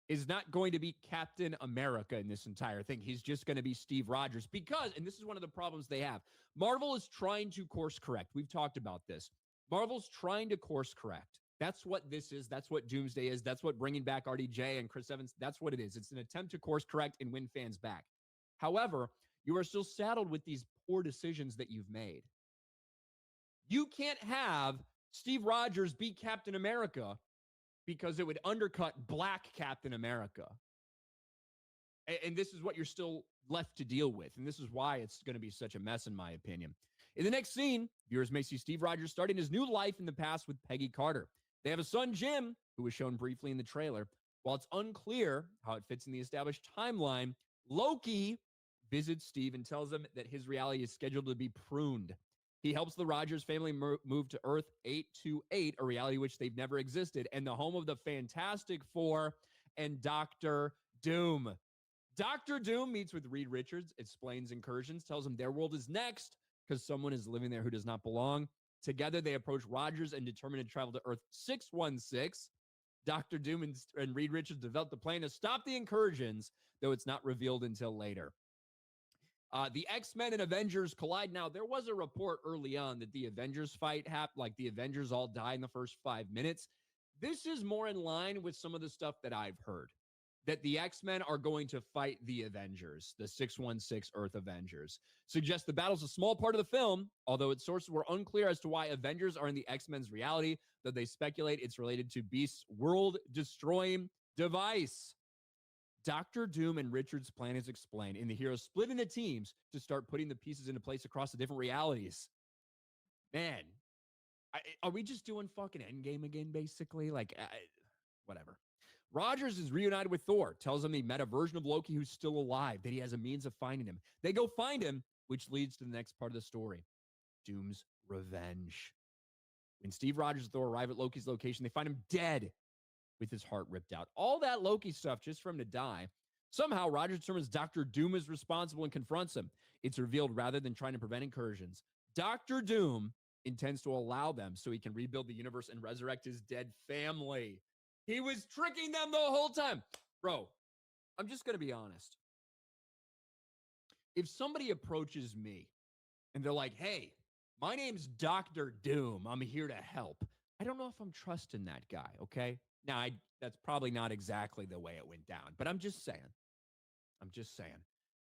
is not going to be Captain America in this entire thing. He's just going to be Steve Rogers because, and this is one of the problems they have, Marvel is trying to course correct. We've talked about this. Marvel's trying to course correct. That's what this is. That's what Doomsday is. That's what bringing back RDJ and Chris Evans, that's what it is. It's an attempt to course correct and win fans back. However, you are still saddled with these poor decisions that you've made. You can't have Steve Rogers be Captain America because it would undercut Black Captain America. And this is what you're still left to deal with. And this is why it's going to be such a mess, in my opinion. In the next scene, viewers may see Steve Rogers starting his new life in the past with Peggy Carter. They have a son, Jim, who was shown briefly in the trailer. While it's unclear how it fits in the established timeline, Loki visits Steve and tells him that his reality is scheduled to be pruned. He helps the Rogers family move to Earth 828, a reality which they've never existed, and the home of the Fantastic Four and Doctor Doom. Dr. Doom meets with Reed Richards, explains incursions, tells him their world is next because someone is living there who does not belong. Together, they approach Rogers and determine to travel to Earth 616. Dr. Doom and Reed Richards develop the plan to stop the incursions, though it's not revealed until later. The X-Men and Avengers collide. Now, there was a report early on that the Avengers fight happened, like the Avengers all die in the first 5 minutes. This is more in line with some of the stuff that I've heard, that the X-Men are going to fight the Avengers, the 616 Earth Avengers. Suggests the battle's a small part of the film, although its sources were unclear as to why Avengers are in the X-Men's reality, though they speculate it's related to Beast's world-destroying device. Dr. Doom and Richard's plan is explained, and the heroes split into teams to start putting the pieces into place across the different realities. Man, are we just doing fucking Endgame again, basically? Whatever. Rogers is reunited with Thor, tells him he met a version of Loki who's still alive, that he has a means of finding him. They go find him, which leads to the next part of the story, Doom's revenge. When Steve Rogers and Thor arrive at Loki's location, they find him dead with his heart ripped out. All that Loki stuff just for him to die. Somehow, Rogers determines Dr. Doom is responsible and confronts him. It's revealed rather than trying to prevent incursions, Dr. Doom intends to allow them so he can rebuild the universe and resurrect his dead family. He was tricking them the whole time. Bro, I'm just going to be honest. If somebody approaches me and they're like, hey, my name's Dr. Doom, I'm here to help, I don't know if I'm trusting that guy, okay? Now, that's probably not exactly the way it went down, but I'm just saying.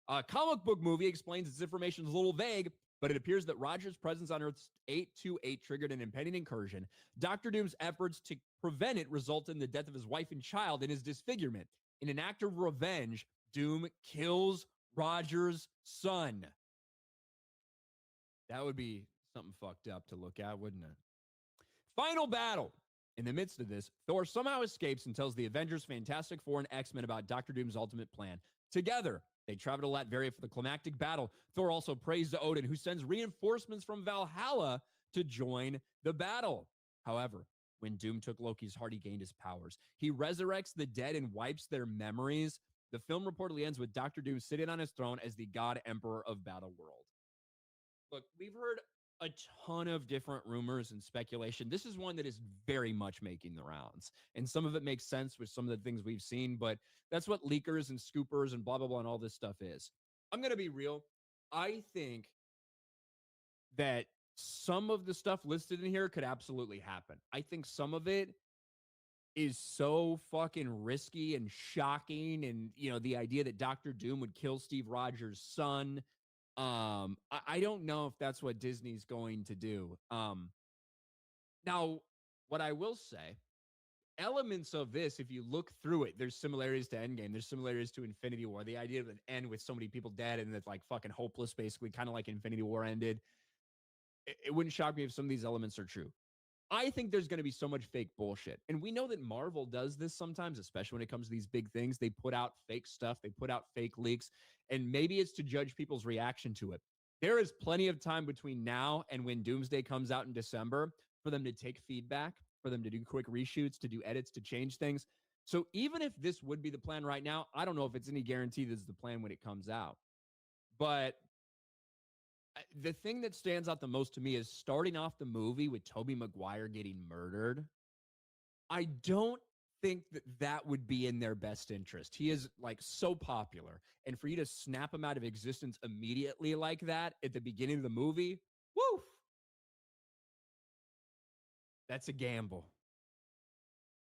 A comic book movie explains its information is a little vague, but it appears that Rogers' presence on Earth 828 triggered an impending incursion. Dr. Doom's efforts to prevent it result in the death of his wife and child and his disfigurement. In an act of revenge, Doom kills Rogers' son. That would be something fucked up to look at, wouldn't it? Final battle. In the midst of this, Thor somehow escapes and tells the Avengers, Fantastic Four, and X-Men about Dr. Doom's ultimate plan. Together, they travel to Latveria for the climactic battle. Thor also prays to Odin, who sends reinforcements from Valhalla to join the battle. However, when Doom took Loki's heart, he gained his powers. He resurrects the dead and wipes their memories. The film reportedly ends with Dr. Doom sitting on his throne as the God Emperor of Battle World. Look, we've heard a ton of different rumors and speculation. This is one that is very much making the rounds. And some of it makes sense with some of the things we've seen, but that's what leakers and scoopers and blah, blah, blah, and all this stuff is. I'm going to be real. I think that some of the stuff listed in here could absolutely happen. I think some of it is so fucking risky and shocking. And, the idea that Dr. Doom would kill Steve Rogers' son, I don't know if that's what Disney's going to do. Now, what I will say, elements of this, if you look through it, there's similarities to Endgame. There's similarities to Infinity War. The idea of an end with so many people dead and it's like fucking hopeless, basically, kind of like Infinity War ended. It wouldn't shock me if some of these elements are true. I think there's going to be so much fake bullshit. And we know that Marvel does this sometimes, especially when it comes to these big things. They put out fake stuff, they put out fake leaks, and maybe it's to judge people's reaction to it. There is plenty of time between now and when Doomsday comes out in December for them to take feedback, for them to do quick reshoots, to do edits, to change things. So even if this would be the plan right now, I don't know if it's any guarantee this is the plan when it comes out. But the thing that stands out the most to me is starting off the movie with Tobey Maguire getting murdered. I don't think that that would be in their best interest. He is like so popular. And for you to snap him out of existence immediately like that at the beginning of the movie, woof. That's a gamble.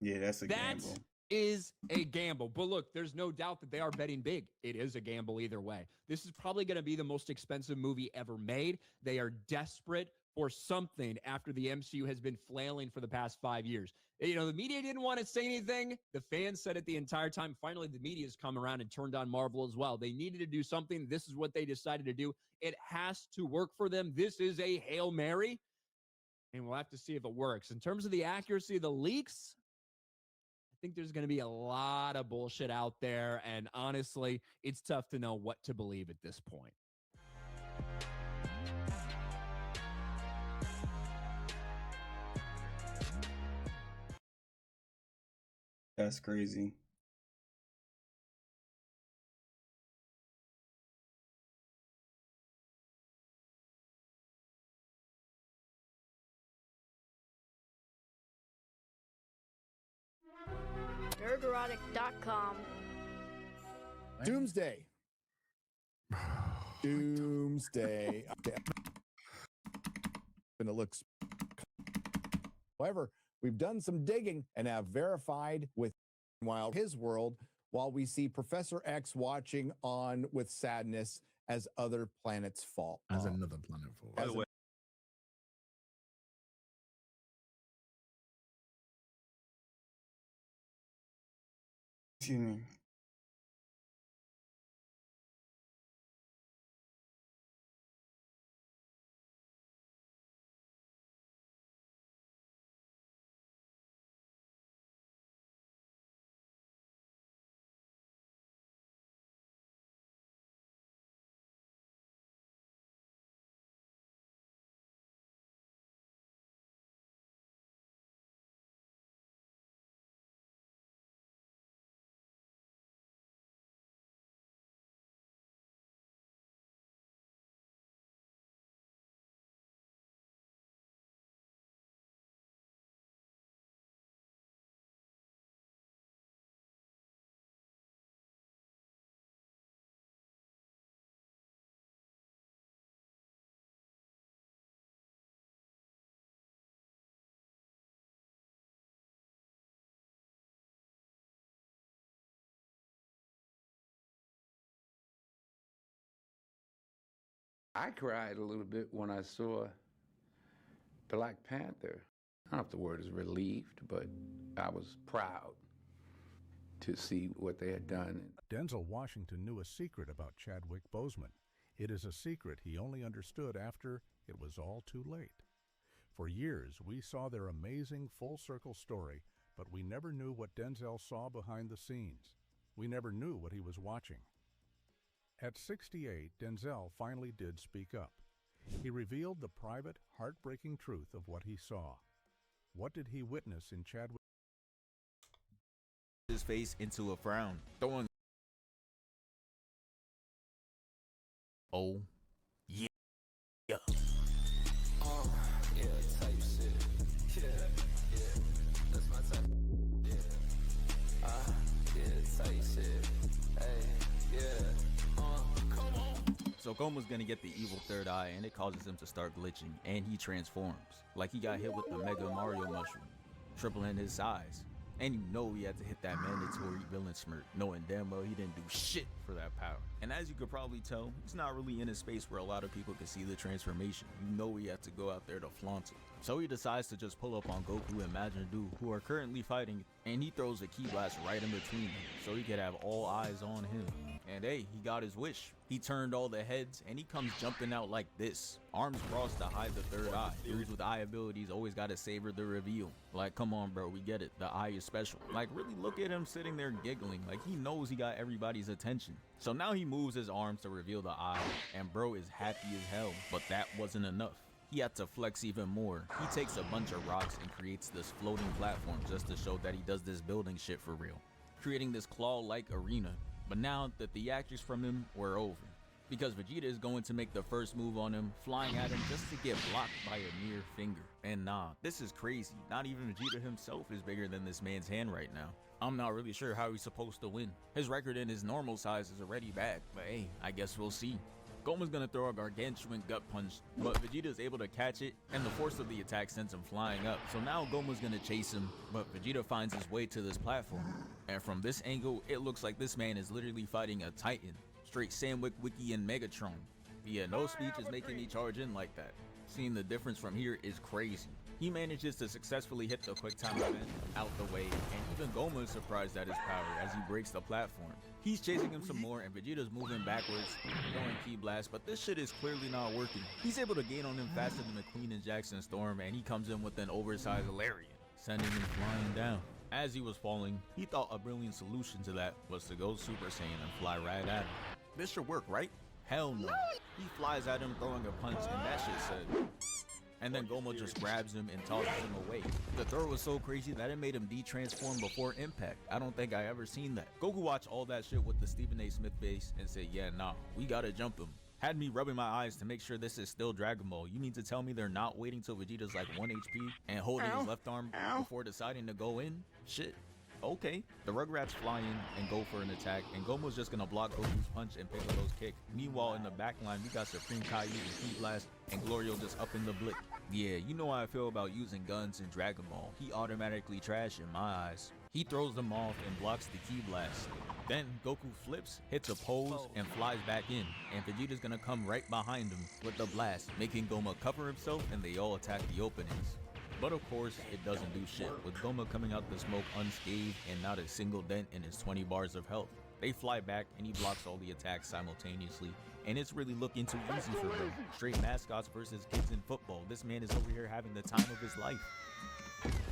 Yeah, that's a gamble. That is a gamble. But look, there's no doubt that they are betting big. It is a gamble either way. This is probably going to be the most expensive movie ever made. They are desperate for something after the MCU has been flailing for the past 5 years. You know, the media didn't want to say anything. The fans said it the entire time. Finally, the media's come around and turned on Marvel as well. They needed to do something. This is what they decided to do. It has to work for them. This is a Hail Mary, and we'll have to see if it works. In terms of the accuracy of the leaks, I think there's going to be a lot of bullshit out there, and honestly, it's tough to know what to believe at this point. That's crazy. Nerdrotic.com. Doomsday. Doomsday. And it looks. However, we've done some digging and have verified with while his world, while we see Professor X watching on with sadness as other planets fall. As another planet falls. By the way, Excuse me. I cried a little bit when I saw Black Panther. I don't know if the word is relieved, but I was proud to see what they had done. Denzel Washington knew a secret about Chadwick Boseman. It is a secret he only understood after it was all too late. For years, we saw their amazing full-circle story, but we never knew what Denzel saw behind the scenes. We never knew what he was watching. At 68, Denzel finally did speak up. He revealed the private, heartbreaking truth of what he saw. What did he witness in Chadwick? His face into a frown, throwing. Oh, yeah. Yeah, type shit. Yeah, that's my type. Yeah, type shit. Hey, yeah, come on. So Goma's gonna get the evil third eye, and it causes him to start glitching, and he transforms. Like he got hit with the Mega Mario mushroom, tripling his size. And you know he had to hit that mandatory villain smirk, knowing damn well he didn't do shit for that power. And as you could probably tell, he's not really in a space where a lot of people could see the transformation. You know he had to go out there to flaunt it. So he decides to just pull up on Goku and Majin Buu, who are currently fighting, and he throws a ki blast right in between them, so he could have all eyes on him. And hey, he got his wish. He turned all the heads, and he comes jumping out like this. Arms crossed to hide the third eye. Dudes with eye abilities always gotta savor the reveal. Like, come on bro, we get it. The eye is special. Like, really look at him sitting there giggling. Like, he knows he got everybody's attention. So now he moves his arms to reveal the eye, and bro is happy as hell. But that wasn't enough. He had to flex even more. He takes a bunch of rocks and creates this floating platform just to show that he does this building shit for real, creating this claw-like arena. But now the theatrics from him were over, because Vegeta is going to make the first move on him, flying at him just to get blocked by a mere finger. And nah, this is crazy. Not even Vegeta himself is bigger than this man's hand right now. I'm not really sure how he's supposed to win. His record in his normal size is already bad, but hey, I guess we'll see. Goma's gonna throw a gargantuan gut punch, but Vegeta is able to catch it, and the force of the attack sends him flying up. So now Goma's gonna chase him, but Vegeta finds his way to this platform. And from this angle, it looks like this man is literally fighting a Titan. Straight Sandwich, Wiki, and Megatron. Yeah, no speech is making me charge in like that. Seeing the difference from here is crazy. He manages to successfully hit the quick time event out the way, and even Goma is surprised at his power as he breaks the platform. He's chasing him some more, and Vegeta's moving backwards, throwing ki blast, but this shit is clearly not working. He's able to gain on him faster than the Queen and Jackson Storm, and he comes in with an oversized lariat, sending him flying down. As he was falling, he thought a brilliant solution to that was to go Super Saiyan and fly right at him. This should work, right? Hell no. He flies at him throwing a punch, and that shit said. And then Goma just grabs him and tosses him away. The throw was so crazy that it made him de-transform before impact. I don't think I ever seen that. Goku watched all that shit with the Stephen A. Smith face and said, yeah, nah, we gotta jump him. Had me rubbing my eyes to make sure this is still Dragon Ball. You mean to tell me they're not waiting till Vegeta's like 1 HP and holding his left arm before deciding to go in? Shit. Okay. The Rugrats fly in and go for an attack, and Goma's just gonna block Goku's punch and Piccolo's kick. Meanwhile, in the back line, we got Supreme Kai using Ki Blast and Glorio just up in the blick. Yeah, you know how I feel about using guns in Dragon Ball. He automatically trash in my eyes. He throws them off and blocks the Ki Blast. Then Goku flips, hits a pose, and flies back in, and Vegeta's gonna come right behind him with the blast, making Goma cover himself, and they all attack the openings. But of course, it doesn't do shit, with Goma coming out the smoke unscathed and not a single dent in his 20 bars of health. They fly back, and he blocks all the attacks simultaneously, and it's really looking too easy for him. Straight mascots versus kids in football. This man is over here having the time of his life.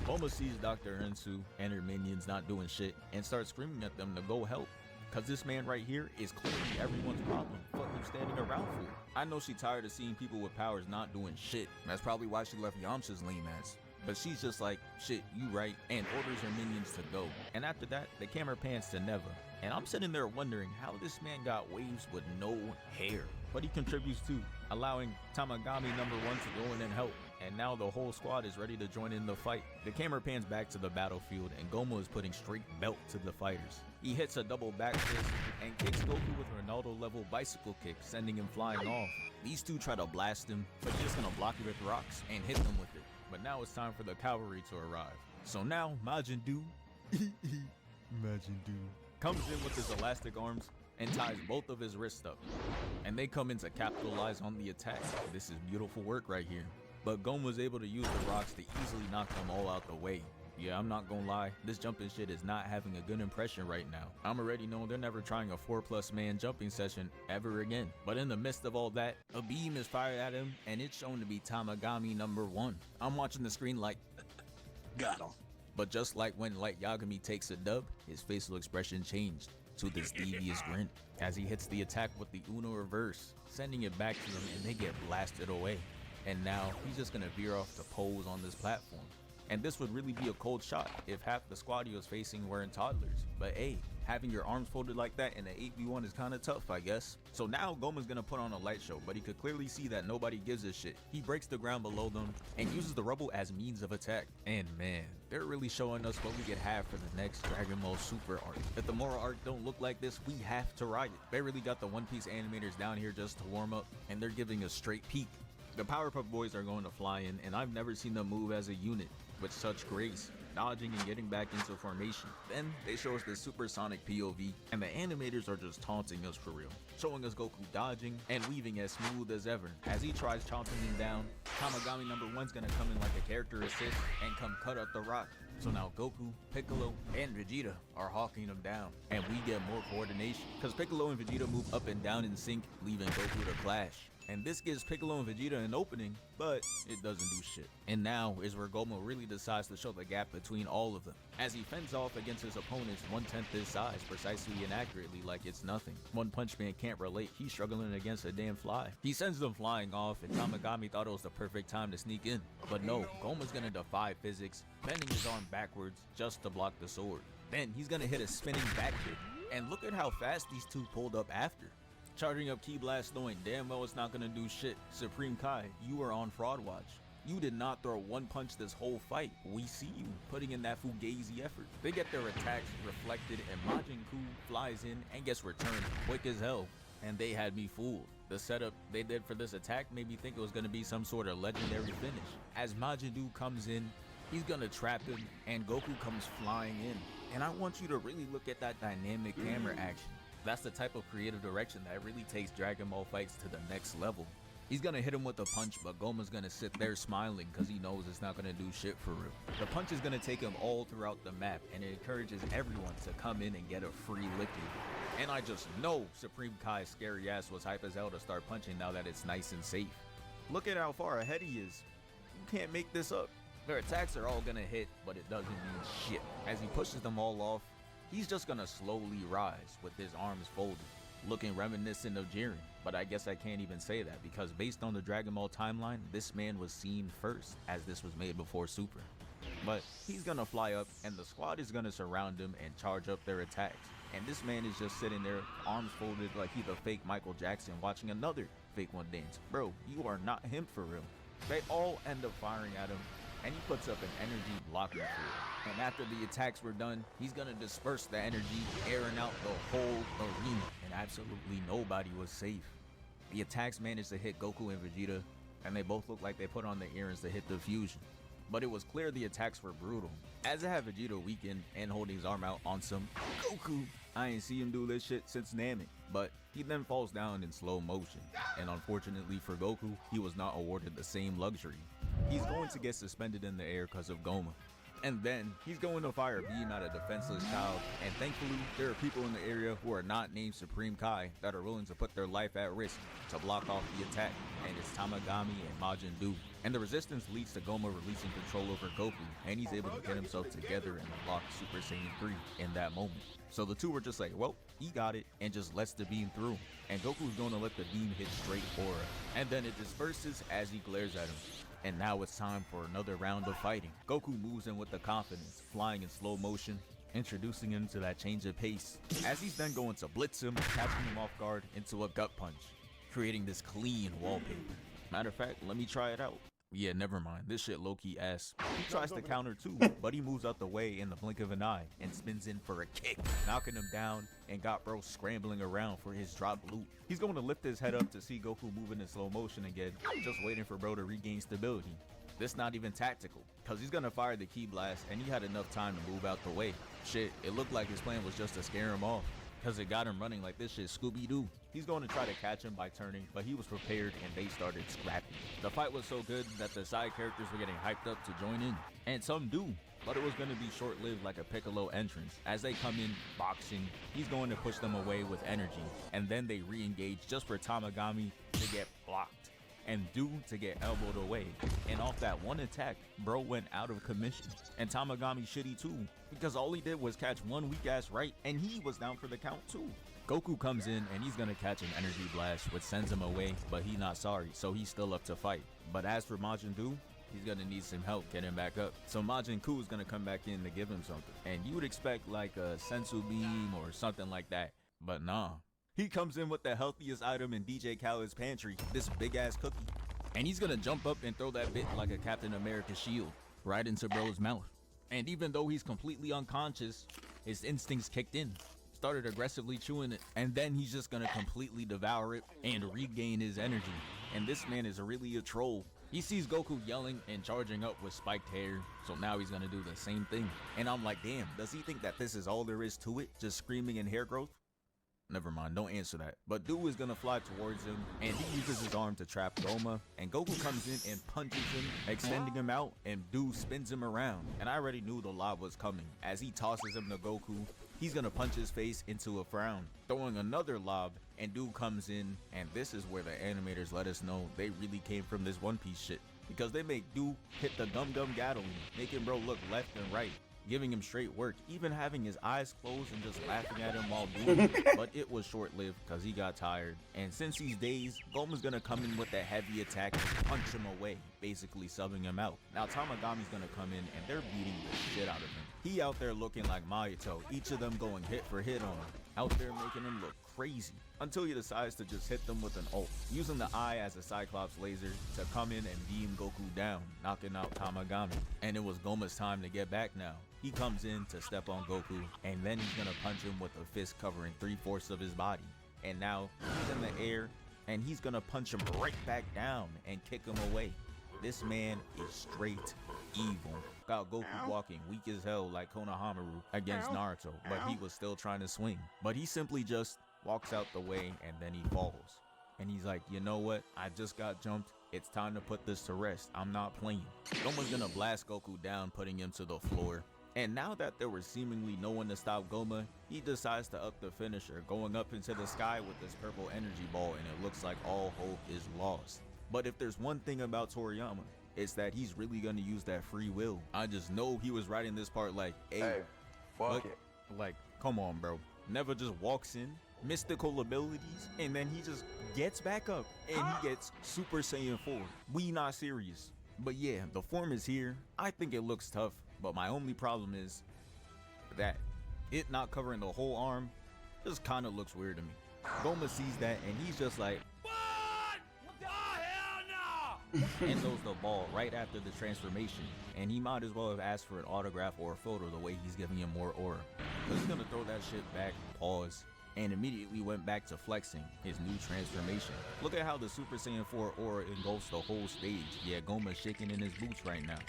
Goma sees Dr. Hensu and her minions not doing shit and starts screaming at them to go help. Cause this man right here is clearly everyone's problem. Fuck you standing around for? I know she's tired of seeing people with powers not doing shit. That's probably why she left Yamcha's lame ass. But she's just like, shit, you right, and orders her minions to go. And after that, the camera pans to Neva. And I'm sitting there wondering how this man got waves with no hair. But he contributes too, allowing Tamagami number 1 to go in and help. And now the whole squad is ready to join in the fight. The camera pans back to the battlefield, and Goma is putting straight belt to the fighters. He hits a double back fist and kicks Goku with a Ronaldo level bicycle kick, sending him flying off. These two try to blast him, but he's just gonna block it with rocks and hit them with it. But now it's time for the cavalry to arrive. So now Majin Buu, Majin Buu, comes in with his elastic arms and ties both of his wrists up. And they come in to capitalize on the attack. This is beautiful work right here. But Goma was able to use the rocks to easily knock them all out the way. Yeah, I'm not gonna lie, this jumping shit is not having a good impression right now. I'm already knowing they're never trying a 4+ man jumping session ever again. But in the midst of all that, a beam is fired at him, and it's shown to be Tamagami number 1. I'm watching the screen like, got him. But just like when Light Yagami takes a dub, his facial expression changed to this devious grin as he hits the attack with the Uno reverse, sending it back to them, and they get blasted away. And now he's just gonna veer off to pose on this platform. And this would really be a cold shot if half the squad he was facing weren't toddlers. But hey, having your arms folded like that in an 8v1 is kinda tough, I guess. So now Goma's gonna put on a light show, but he could clearly see that nobody gives a shit. He breaks the ground below them and uses the rubble as means of attack. And man, they're really showing us what we could have for the next Dragon Ball Super arc. If the Mora arc don't look like this, we have to ride it. They really got the One Piece animators down here just to warm up, and they're giving a straight peek. The Powerpuff Boys are going to fly in, and I've never seen them move as a unit with such grace. dodging and getting back into formation. Then they show us the supersonic POV, and the animators are just taunting us for real, showing us Goku dodging and weaving as smooth as ever. As he tries chomping him down, Tamagami number 1's gonna come in like a character assist and come cut up the rock. So now Goku, Piccolo, and Vegeta are hawking him down, and we get more coordination, because Piccolo and Vegeta move up and down in sync, leaving Goku to clash. And this gives Piccolo and Vegeta an opening, but it doesn't do shit. And now is where Goma really decides to show the gap between all of them, as he fends off against his opponents 1/10 his size, precisely and accurately like it's nothing. One Punch Man can't relate, he's struggling against a damn fly. He sends them flying off, and Tamagami thought it was the perfect time to sneak in. But no, Goma's gonna defy physics, bending his arm backwards just to block the sword. Then he's gonna hit a spinning back kick, and look at how fast these two pulled up after. Charging up Ki Blast knowing damn well it's not gonna do shit. Supreme Kai, you are on fraud watch. You did not throw one punch this whole fight. We see you putting in that fugazi effort. They get their attacks reflected, and Majin Buu flies in and gets returned quick as hell. And they had me fooled. The setup they did for this attack made me think it was gonna be some sort of legendary finish. As Majin Buu comes in, he's gonna trap him, and Goku comes flying in. And I want you to really look at that dynamic camera action. That's the type of creative direction that really takes Dragon Ball fights to the next level. He's gonna hit him with a punch, but Goma's gonna sit there smiling because he knows it's not gonna do shit for real. The punch is gonna take him all throughout the map, and it encourages everyone to come in and get a free licking. And I just know Supreme Kai's scary ass was hype as hell to start punching now that it's nice and safe. Look at how far ahead he is. You can't make this up. Their attacks are all gonna hit, but it doesn't mean shit. As he pushes them all off, he's just gonna slowly rise with his arms folded, looking reminiscent of Jiren. But I guess I can't even say that, because based on the Dragon Ball timeline, this man was seen first, as this was made before Super. But he's gonna fly up, and the squad is gonna surround him and charge up their attacks. And this man is just sitting there, arms folded like he's a fake Michael Jackson watching another fake one dance. Bro, you are not him for real. They all end up firing at him, and he puts up an energy blocking field. And after the attacks were done, he's gonna disperse the energy, airing out the whole arena, and absolutely nobody was safe. The attacks managed to hit Goku and Vegeta, and they both looked like they put on their earrings to hit the fusion. But it was clear the attacks were brutal, as it had Vegeta weakened and holding his arm out on some Goku. I ain't see him do this shit since Namek, but he then falls down in slow motion, and unfortunately for Goku, he was not awarded the same luxury. He's going to get suspended in the air because of Goma. And then he's going to fire a beam at a defenseless child, and thankfully there are people in the area who are not named Supreme Kai that are willing to put their life at risk to block off the attack, and it's Tamagami and Majin Buu. And the resistance leads to Goma releasing control over Goku, and he's able to get himself together and unlock Super Saiyan 3 in that moment. So the two were just like, well, he got it, and just lets the beam through. And Goku's going to let the beam hit straight for him, and then it disperses as he glares at him. And now it's time for another round of fighting. Goku moves in with the confidence, flying in slow motion, introducing him to that change of pace, as he's then going to blitz him, catching him off guard into a gut punch, creating this clean wallpaper. Matter of fact, let me try it out. Yeah, never mind. This shit low-key ass. He tries to counter too, but he moves out the way in the blink of an eye and spins in for a kick, knocking him down and got bro scrambling around for his drop loot. He's going to lift his head up to see Goku moving in slow motion again, just waiting for bro to regain stability. This not even tactical, cause he's gonna fire the Ki Blast and he had enough time to move out the way. Shit, it looked like his plan was just to scare him off, cause it got him running like this shit Scooby-Doo. He's going to try to catch him by turning, but he was prepared and they started scrapping. The fight was so good that the side characters were getting hyped up to join in, and some do, but it was going to be short-lived like a Piccolo entrance. As they come in boxing, he's going to push them away with energy, and then they re-engage just for Tamagami to get blocked, and Buu to get elbowed away. And off that one attack, bro went out of commission. And Tamagami shitty too, because all he did was catch one weak ass right, and he was down for the count too. Goku comes in and he's gonna catch an energy blast, which sends him away, but he's not sorry, so he's still up to fight. But as for Majin Buu, he's gonna need some help getting back up. So Majin Buu is gonna come back in to give him something. And you would expect like a Sensu Beam or something like that, but nah. He comes in with the healthiest item in DJ Khaled's pantry, this big ass cookie. And he's gonna jump up and throw that bit like a Captain America shield right into bro's mouth. And even though he's completely unconscious, his instincts kicked in, started aggressively chewing it, and then he's just gonna completely devour it and regain his energy. And this man is really a troll. He sees Goku yelling and charging up with spiked hair, so now he's gonna do the same thing. And I'm like, damn, does he think that this is all there is to it? Just screaming and hair growth? Never mind, don't answer that. But dude is gonna fly towards him, and he uses his arm to trap Goma, and Goku comes in and punches him, extending him out, and dude spins him around. And I already knew the lob was coming. As he tosses him to Goku, he's gonna punch his face into a frown, throwing another lob, and dude comes in, and this is where the animators let us know they really came from this One Piece shit. Because they make dude hit the Gum Gum Gatling, making bro look left and right, giving him straight work, even having his eyes closed and just laughing at him while doing it. But it was short-lived because he got tired. And since he's dazed, Goma's gonna come in with a heavy attack and punch him away, basically subbing him out. Now Tamagami's gonna come in and they're beating the shit out of him. He out there looking like Mayuto, each of them going hit for hit on him, out there making him look crazy, until he decides to just hit them with an ult, using the eye as a Cyclops laser to come in and beam Goku down, knocking out Tamagami. And it was Goma's time to get back now. He comes in to step on Goku, and then he's gonna punch him with a fist covering 3/4 of his body. And now he's in the air, and he's gonna punch him right back down and kick him away. This man is straight evil. Got Goku walking weak as hell like Konohamaru against Naruto, but he was still trying to swing. But he simply just walks out the way, and then he falls. And he's like, you know what? I just got jumped. It's time to put this to rest. I'm not playing. Goma's gonna blast Goku down, putting him to the floor. And now that there was seemingly no one to stop Goma, he decides to up the finisher, going up into the sky with this purple energy ball, and it looks like all hope is lost. But if there's one thing about Toriyama, it's that he's really gonna use that free will. I just know he was writing this part like, hey, fuck it. Like, come on, bro. Never just walks in, mystical abilities, and then he just gets back up and he gets Super Saiyan 4. We not serious. But yeah, the form is here. I think it looks tough, but my only problem is that it not covering the whole arm just kind of looks weird to me. Goma sees that and he's just like, and throws the ball right after the transformation, and he might as well have asked for an autograph or a photo the way he's giving him more aura. So he's gonna throw that shit back, pause, and immediately went back to flexing his new transformation. Look at how the Super Saiyan 4 aura engulfs the whole stage. Yeah, Goma's shaking in his boots right now.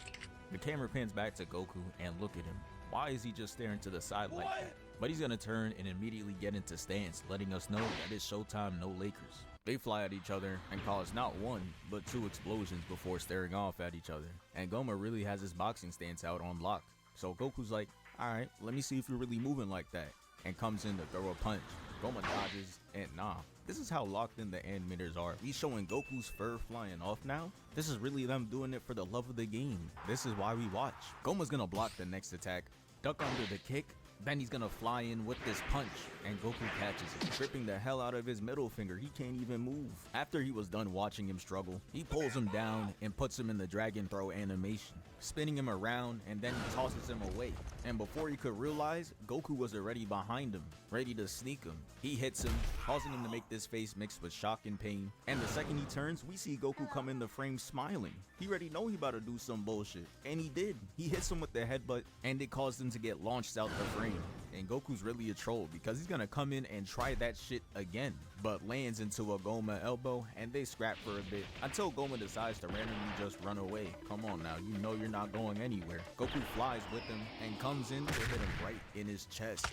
The camera pans back to Goku and look at him. Why is he just staring to the side like that? But he's gonna turn and immediately get into stance, letting us know that it's showtime, no Lakers. They fly at each other and cause not one, but 2 explosions before staring off at each other. And Goma really has his boxing stance out on lock. So Goku's like, alright, let me see if you're really moving like that. And comes in to throw a punch. Goma dodges, and nah. This is how locked in the animators are. He's showing Goku's fur flying off now. This is really them doing it for the love of the game. This is why we watch. Goma's gonna block the next attack, duck under the kick, then he's gonna fly in with this punch, and Goku catches it, ripping the hell out of his middle finger. He can't even move. After he was done watching him struggle, he pulls him down and puts him in the dragon throw animation, spinning him around, and then he tosses him away. And before he could realize, Goku was already behind him, ready to sneak him. He hits him, causing him to make this face mixed with shock and pain. And the second he turns, we see Goku come in the frame smiling. He already know he about to do some bullshit, and he did. He hits him with the headbutt, and it caused him to get launched out the frame. And Goku's really a troll because he's gonna come in and try that shit again, but lands into a Goma elbow, and they scrap for a bit until Goma decides to randomly just run away. Come on now, you know you're not going anywhere. Goku flies with him and comes in to hit him right in his chest.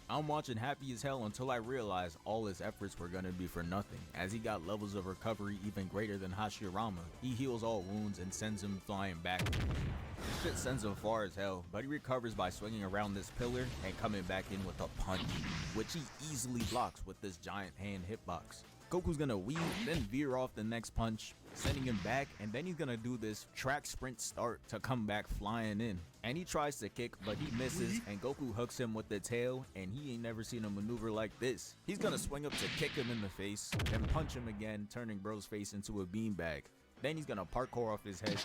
I'm watching happy as hell until I realize all his efforts were gonna be for nothing, as he got levels of recovery even greater than Hashirama. He heals all wounds and sends him flying back. This shit sends him far as hell, but he recovers by swinging around this pillar and coming back in with a punch, which he easily blocks with this giant hand hitbox. Goku's gonna weave, then veer off the next punch, sending him back, and then he's gonna do this track sprint start to come back flying in. And he tries to kick, but he misses, and Goku hooks him with the tail, and he ain't never seen a maneuver like this. He's gonna swing up to kick him in the face, then punch him again, turning bro's face into a beanbag. Then he's gonna parkour off his head,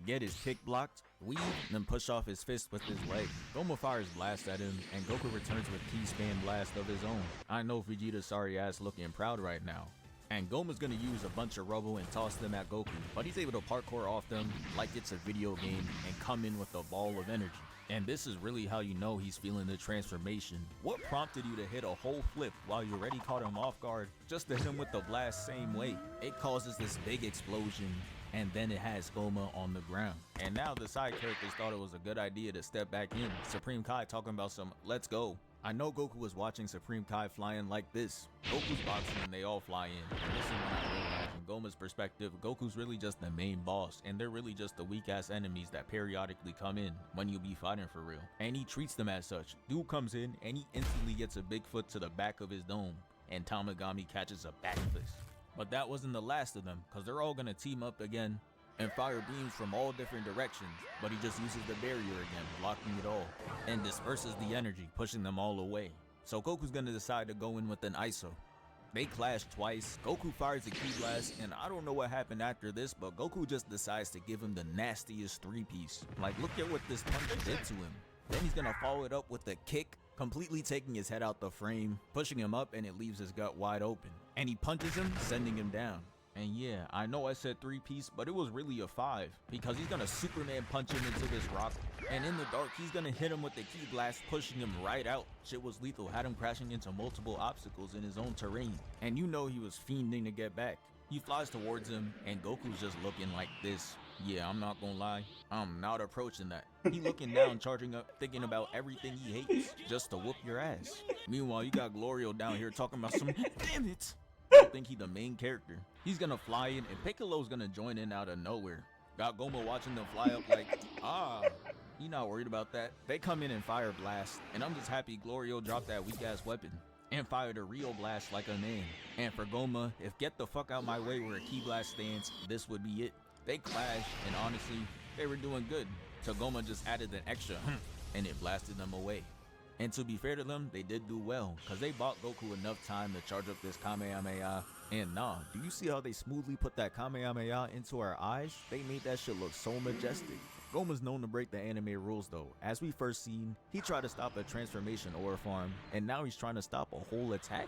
get his kick blocked, weave, then push off his fist with his leg. Goma fires blast at him, and Goku returns with T-Span blast of his own. I know Vegeta's sorry ass looking proud right now. And Goma's gonna use a bunch of rubble and toss them at Goku, but he's able to parkour off them like it's a video game and come in with a ball of energy. And this is really how you know he's feeling the transformation. What prompted you to hit a whole flip while you already caught him off guard just to hit him with the blast same way? It causes this big explosion, and then it has Goma on the ground. And now the side characters thought it was a good idea to step back in. Supreme Kai talking about some let's go. I know Goku was watching Supreme Kai flying like this. Goku's boxing and they all fly in. This is when I realized from Goma's perspective, Goku's really just the main boss, and they're really just the weak ass enemies that periodically come in when you be fighting for real. And he treats them as such. Dude comes in and he instantly gets a Bigfoot to the back of his dome, and Tamagami catches a back fist. But that wasn't the last of them, cause they're all gonna team up again and fire beams from all different directions, but he just uses the barrier again, blocking it all, and disperses the energy, pushing them all away. So Goku's gonna decide to go in with an ISO. They clash twice, Goku fires a Ki Blast, and I don't know what happened after this, but Goku just decides to give him the nastiest 3-piece. Like, look at what this punch did to him. Then he's gonna follow it up with a kick, completely taking his head out the frame, pushing him up, and it leaves his gut wide open. And he punches him, sending him down. And yeah, I know I said 3-piece, but it was really a 5, because he's gonna Superman punch him into this rock, and in the dark he's gonna hit him with the Ki Blast, pushing him right out. Shit was lethal, had him crashing into multiple obstacles in his own terrain, and you know he was fiending to get back. He flies towards him, and Goku's just looking like this. Yeah, I'm not gonna lie, I'm not approaching that. He looking down, charging up, thinking about everything he hates, just to whoop your ass. Meanwhile, you got Glorio down here talking about some damn it. I think he the main character. He's gonna fly in, and Piccolo's gonna join in out of nowhere. Got Goma watching them fly up like, he not worried about that. They come in and fire blast, and I'm just happy Glorio dropped that weak ass weapon and fired a real blast like a man. And for Goma, if get the fuck out my way where a Ki Blast stands, this would be it. They clashed, and honestly, they were doing good. So Goma just added an extra and it blasted them away. And to be fair to them, they did do well, cause they bought Goku enough time to charge up this Kamehameha. And nah, do you see how they smoothly put that Kamehameha into our eyes? They made that shit look so majestic. Goma's known to break the anime rules though. As we first seen, he tried to stop a transformation ore farm, and now he's trying to stop a whole attack?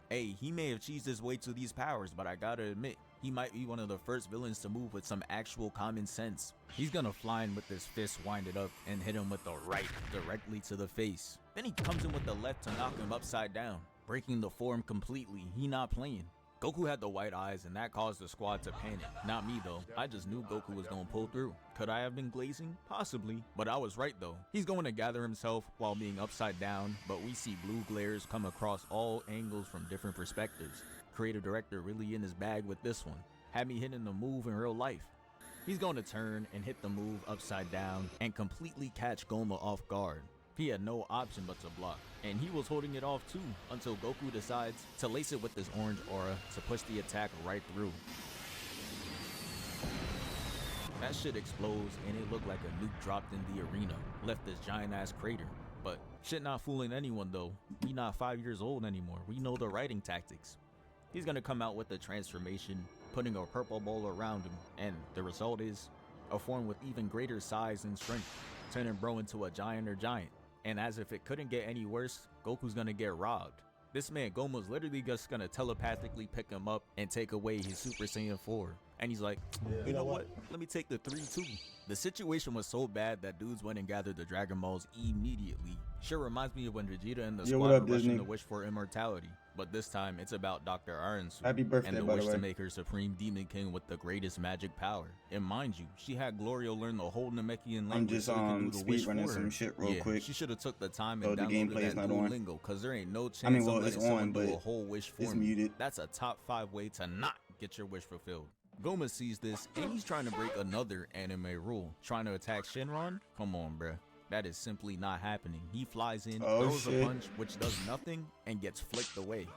Hey, he may have cheesed his way to these powers, but I gotta admit, he might be one of the first villains to move with some actual common sense. He's gonna fly in with his fist winded up and hit him with the right directly to the face. Then he comes in with the left to knock him upside down, breaking the form completely. He not playing. Goku had the white eyes, and that caused the squad to panic. Not me though, I just knew Goku was gonna pull through. Could I have been glazing? Possibly, but I was right though. He's going to gather himself while being upside down, but we see blue glares come across all angles from different perspectives. Creative director really in his bag with this one. Had me hitting the move in real life. He's going to turn and hit the move upside down and completely catch Goma off guard. He had no option but to block, and he was holding it off too until Goku decides to lace it with his orange aura to push the attack right through. That shit explodes, and it looked like a nuke dropped in the arena, left this giant ass crater. But shit not fooling anyone though. We not 5 years old anymore. We know the writing tactics. He's gonna come out with the transformation, putting a purple ball around him, and the result is a form with even greater size and strength, turning bro into a giant or giant. And as if it couldn't get any worse, Goku's gonna get robbed. This man Goma's literally just gonna telepathically pick him up and take away his Super Saiyan 4. And he's like, you know what? Let me take the 3 too. The situation was so bad that dudes went and gathered the Dragon Balls immediately. Sure reminds me of when Vegeta and the squad were rushing to wish for immortality. But this time, it's about Dr. Aransu Happy birthday, and the by wish the way. to make her Supreme Demon King with the greatest magic power. And mind you, she had Glorio learn the whole Namekian language. I'm just so he could do the wish speedrunning for some her. shit real Yeah, quick. she should have took the time So and the downloaded gameplay is that not on. Duolingo, cause there ain't no chance I mean, well, of it's letting someone on, do but a whole wish for it's me. muted. That's a top 5 way to not get your wish fulfilled. Goma sees this, and he's trying to break another anime rule. Trying to attack Shenron? Come on, bruh. That is simply not happening. He flies in, throws a punch, which does nothing, and gets flicked away.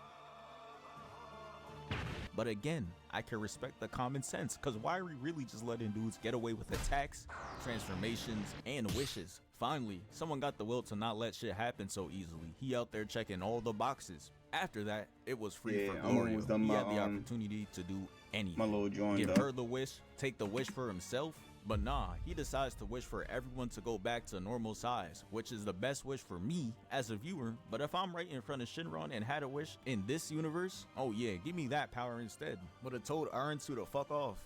But again, I can respect the common sense, cause why are we really just letting dudes get away with attacks, transformations, and wishes? Finally, someone got the will to not let shit happen so easily. He out there checking all the boxes. After that, it was free for Glorio. He had the opportunity to do anything. My little joint Give up. her the wish, take the wish for himself. But nah, he decides to wish for everyone to go back to normal size, which is the best wish for me as a viewer. But if I'm right in front of Shenron and had a wish in this universe, oh yeah, give me that power instead. Would have told Aransu to fuck off.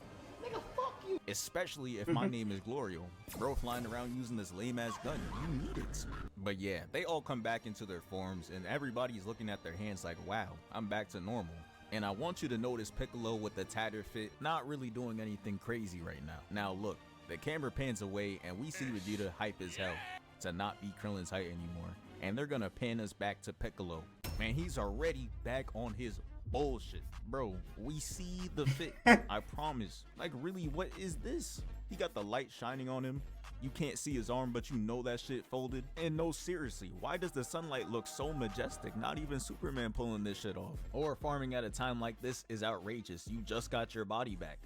Nigga, fuck you. Especially if my name is Glorio. Bro flying around using this lame ass gun, you need it. But yeah, they all come back into their forms and everybody's looking at their hands like, wow, I'm back to normal. And I want you to notice Piccolo with the tattered fit not really doing anything crazy right now. Now look, the camera pans away and we see Vegeta hype as hell to not be Krillin's height anymore. And they're gonna pan us back to Piccolo. Man, he's already back on his bullshit. Bro, we see the fit. I promise. Like really, what is this? He got the light shining on him. You can't see his arm, but you know that shit folded. And no, seriously, why does the sunlight look so majestic? Not even Superman pulling this shit off. Or farming at a time like this is outrageous. You just got your body back.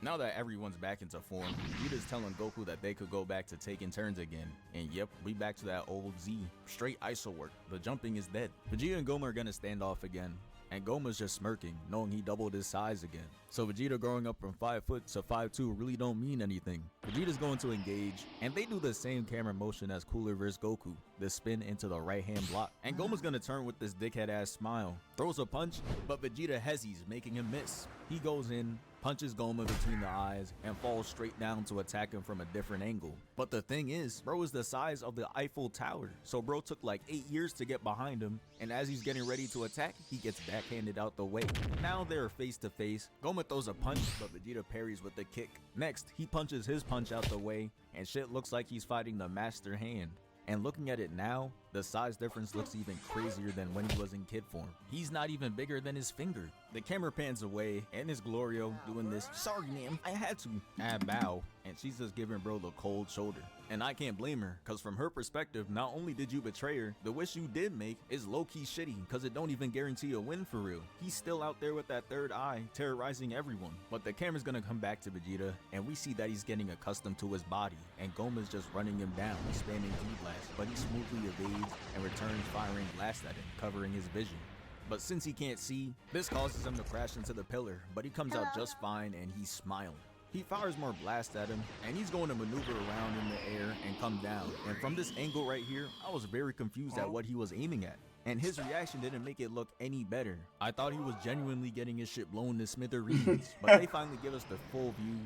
Now that everyone's back into form, Vegeta's telling Goku that they could go back to taking turns again. And yep, we back to that old Z. Straight ISO work. The jumping is dead. Vegeta and Goma are gonna stand off again. And Goma's just smirking, knowing he doubled his size again. So Vegeta growing up from 5 foot to 5'2" really don't mean anything. Vegeta's going to engage, and they do the same camera motion as Cooler vs Goku, the spin into the right hand block. And Goma's gonna turn with this dickhead ass smile, throws a punch, but Vegeta hezzies, making him miss. He goes in, punches Goma between the eyes, and falls straight down to attack him from a different angle. But the thing is, bro is the size of the Eiffel Tower, so bro took like 8 years to get behind him, and as he's getting ready to attack, he gets backhanded out the way. Now they're face to face. Goma throws a punch, but Vegeta parries with a kick. Next, he punches his punch out the way, and shit looks like he's fighting the Master Hand. And looking at it now, the size difference looks even crazier than when he was in kid form. He's not even bigger than his finger. The camera pans away, and it's Glorio doing this, "Sorry ma'am, I had to," bow, and she's just giving bro the cold shoulder. And I can't blame her, cause from her perspective, not only did you betray her, the wish you did make is low-key shitty, cause it don't even guarantee a win for real. He's still out there with that third eye, terrorizing everyone. But the camera's gonna come back to Vegeta, and we see that he's getting accustomed to his body, and Goma's just running him down, spamming Ki-Blast, but he smoothly evades and returns firing blast at him, covering his vision. But since he can't see, this causes him to crash into the pillar, but he comes out just fine and he's smiling. He fires more blast at him, and he's going to maneuver around in the air and come down. And from this angle right here, I was very confused at what he was aiming at. And his reaction didn't make it look any better. I thought he was genuinely getting his shit blown to smithereens, but they finally give us the full view,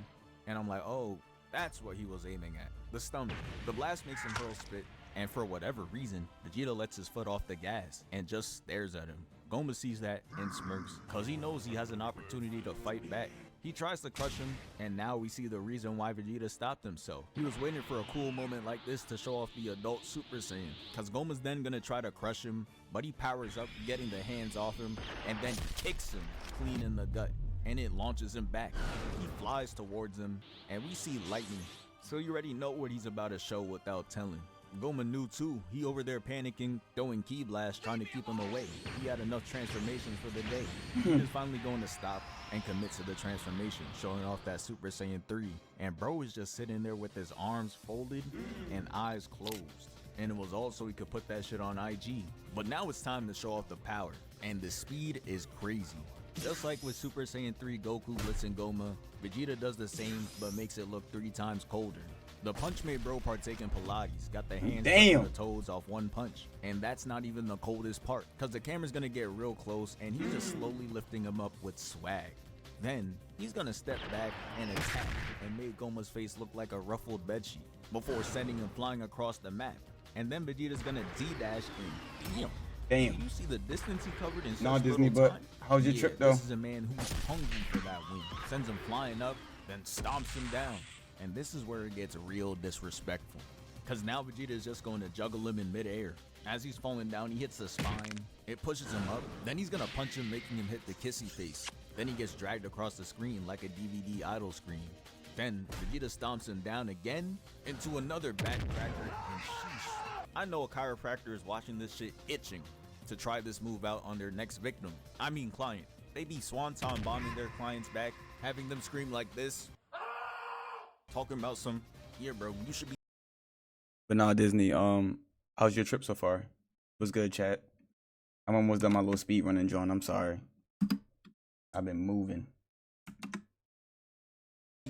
and I'm like, oh, that's what he was aiming at. The stomach. The blast makes him hurl spit, and for whatever reason, Vegeta lets his foot off the gas and just stares at him. Goma sees that and smirks, cause he knows he has an opportunity to fight back. He tries to crush him, and now we see the reason why Vegeta stopped himself. He was waiting for a cool moment like this to show off the adult Super Saiyan, cause Goma's then gonna try to crush him, but he powers up, getting the hands off him, and then kicks him clean in the gut, and it launches him back. He flies towards him, and we see lightning, so you already know what he's about to show without telling. Goma knew too. He over there panicking, throwing Ki Blast, trying to keep him away. He had enough transformations for the day. He is finally going to stop and commit to the transformation, showing off that Super Saiyan 3. And bro is just sitting there with his arms folded and eyes closed. And it was also he could put that shit on IG. But now it's time to show off the power. And the speed is crazy. Just like with Super Saiyan 3 Goku blitzing Goma, Vegeta does the same but makes it look 3 times colder. The punch made bro partake in Pilates, got the hands and the toes off one punch. And that's not even the coldest part, cause the camera's gonna get real close and he's just slowly lifting him up with swag. Then, he's gonna step back and attack and make Goma's face look like a ruffled bedsheet, before sending him flying across the map. And then Vegeta's gonna D-dash in. Damn. You see the distance he covered in No, such Disney, little but time? how's your trip though? This is a man who's hungry for that win. Sends him flying up, then stomps him down. And this is where it gets real disrespectful. Cause now Vegeta is just going to juggle him in midair. As he's falling down, he hits the spine. It pushes him up. Then he's gonna punch him, making him hit the kissy face. Then he gets dragged across the screen like a DVD idle screen. Then Vegeta stomps him down again into another backcracker, and sheesh. I know a chiropractor is watching this shit itching to try this move out on their next victim. I mean client. They be swanton bombing their clients back, having them scream like this. Talking about some, yeah bro, you should be. But nah, Disney, how's your trip so far? It was good, chat. I'm almost done my little speed running, John. I'm sorry. I've been moving.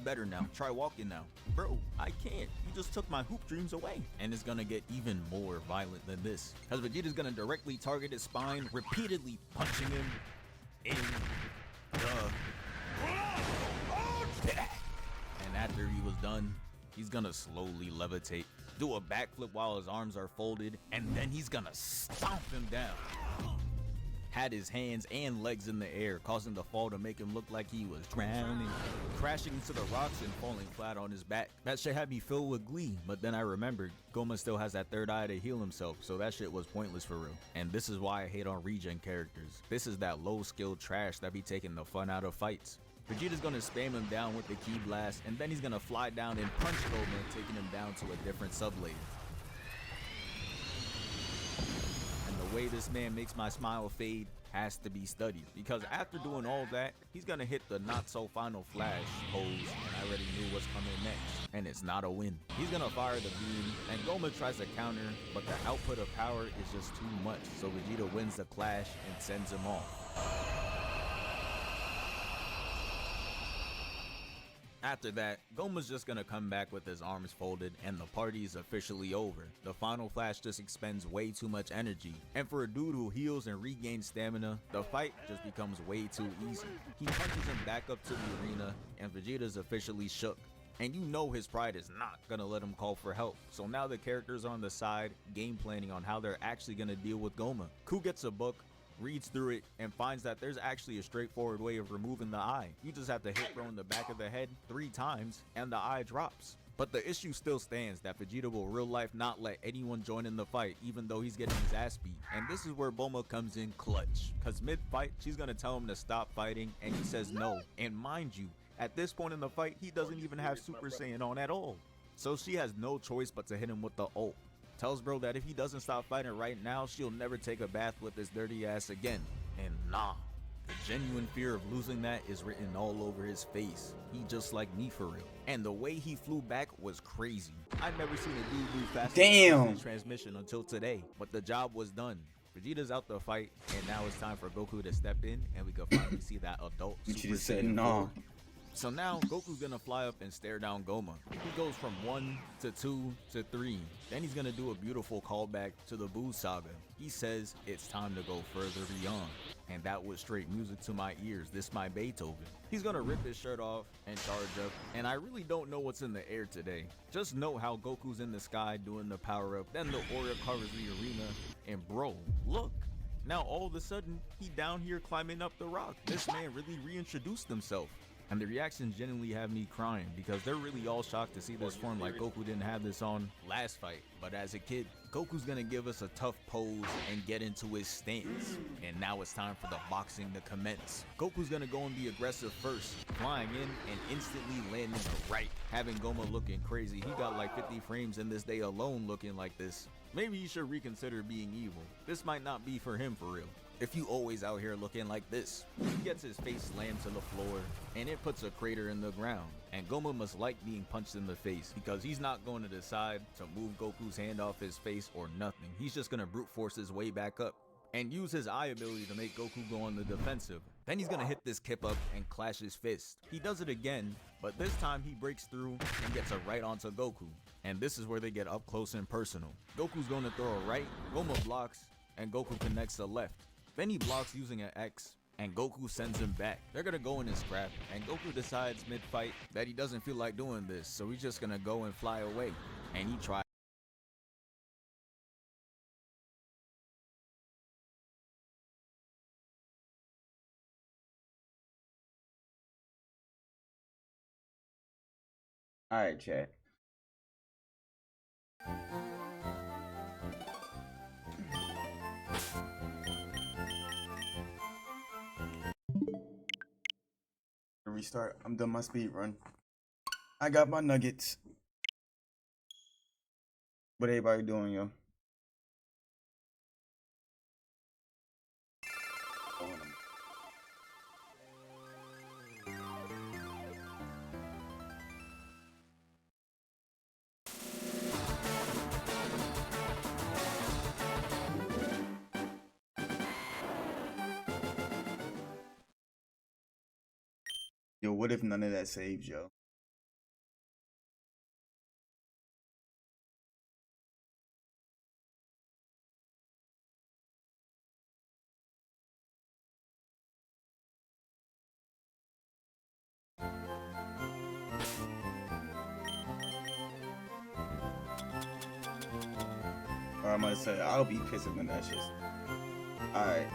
Better now. Try walking now. Bro, I can't. You just took my hoop dreams away. And it's gonna get even more violent than this. Cause Vegeta's gonna directly target his spine, repeatedly punching him in the... And after he was done, he's gonna slowly levitate, do a backflip while his arms are folded, and then he's gonna stomp him down. had his hands and legs in the air, causing the fall to make him look like he was drowning, crashing into the rocks and falling flat on his back. That shit had me filled with glee, but then I remembered Goma still has that third eye to heal himself, so that shit was pointless for real. And this is why I hate on regen characters. This is that low skill trash that be taking the fun out of fights. Vegeta's gonna spam him down with the ki blast, and then he's gonna fly down and punch Goma, taking him down to a different sublayer. And the way this man makes my smile fade has to be studied, because after doing all that, he's gonna hit the not so final flash pose, and I already knew what's coming next, and it's not a win. He's gonna fire the beam, and Goma tries to counter, but the output of power is just too much, so Vegeta wins the clash and sends him off. After that, Goma's just gonna come back with his arms folded and the party's officially over. The final flash just expends way too much energy, and for a dude who heals and regains stamina, the fight just becomes way too easy. He punches him back up to the arena, and Vegeta's officially shook. And you know his pride is not gonna let him call for help, so now the characters are on the side, game planning on how they're actually gonna deal with Goma. Ku gets a book, reads through it, and finds that there's actually a straightforward way of removing the eye. You just have to hit bro in the back of the head 3 times and the eye drops. But the issue still stands that Vegeta will real life not let anyone join in the fight, even though he's getting his ass beat. And this is where Bulma comes in clutch, cause mid-fight she's gonna tell him to stop fighting, and he says no. And mind you, at this point in the fight he doesn't even have Super Saiyan on at all. So she has no choice but to hit him with the ult. Tells bro that if he doesn't stop fighting right now, she'll never take a bath with his dirty ass again. And nah, the genuine fear of losing that is written all over his face. He just like me for real. And the way he flew back was crazy. I've never seen a dude move faster than transmission until today, but the job was done. Vegeta's out the fight, and now it's time for Goku to step in, and we can finally see that adult Super Saiyan form. So now Goku's gonna fly up and stare down Goma. He goes from 1 to 2 to 3. Then he's gonna do a beautiful callback to the Buu saga. He says it's time to go further beyond. And that was straight music to my ears. This my Beethoven. He's gonna rip his shirt off and charge up. And I really don't know what's in the air today. Just know how Goku's in the sky doing the power up. Then the aura covers the arena. And bro, look. Now all of a sudden, he down here climbing up the rock. This man really reintroduced himself. And the reactions genuinely have me crying, because they're really all shocked to see this form, like Goku didn't have this on last fight. But as a kid, Goku's gonna give us a tough pose and get into his stance. And now it's time for the boxing to commence. Goku's gonna go and be aggressive first, flying in and instantly landing the right, having Goma looking crazy. He got like 50 frames in this day alone looking like this. Maybe he should reconsider being evil. This might not be for him for real. If you always out here looking like this. He gets his face slammed to the floor, and it puts a crater in the ground. And Goma must like being punched in the face, because he's not going to decide to move Goku's hand off his face or nothing. He's just gonna brute force his way back up and use his eye ability to make Goku go on the defensive. Then he's gonna hit this kip up and clash his fist. He does it again, but this time he breaks through and gets a right onto Goku. And this is where they get up close and personal. Goku's gonna throw a right, Goma blocks, and Goku connects the left. Then he blocks using an X, and Goku sends him back. They're gonna go in and scrap, and Goku decides mid-fight that he doesn't feel like doing this, so he's just gonna go and fly away. And he tries. Alright, chat. Restart. I'm done my speed run. I got my nuggets. What everybody doing, yo? Yo, what if none of that saves, yo? Or I'm gonna say, I'll be pissing when that shit's. Alright.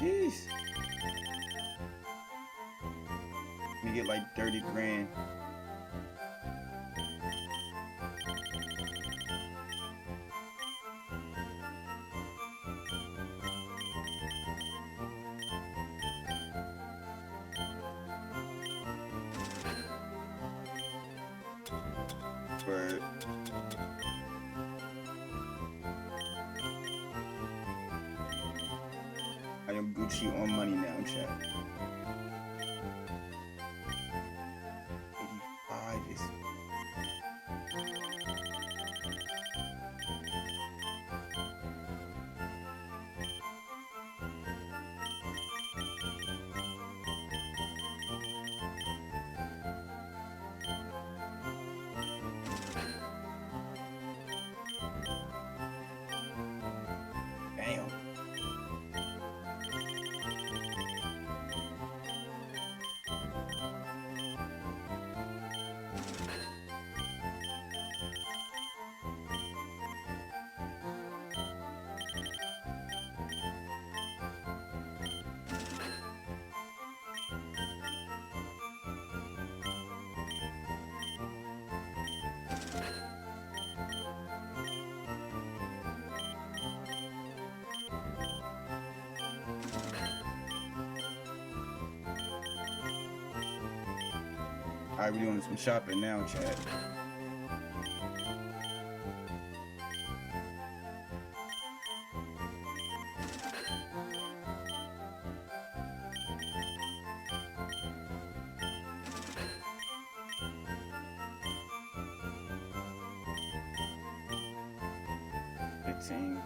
Jeez. We get like 30 grand. But I am Gucci on money now, chat. 85 is. Damn. Alright, we're doing some shopping now, chat. Team.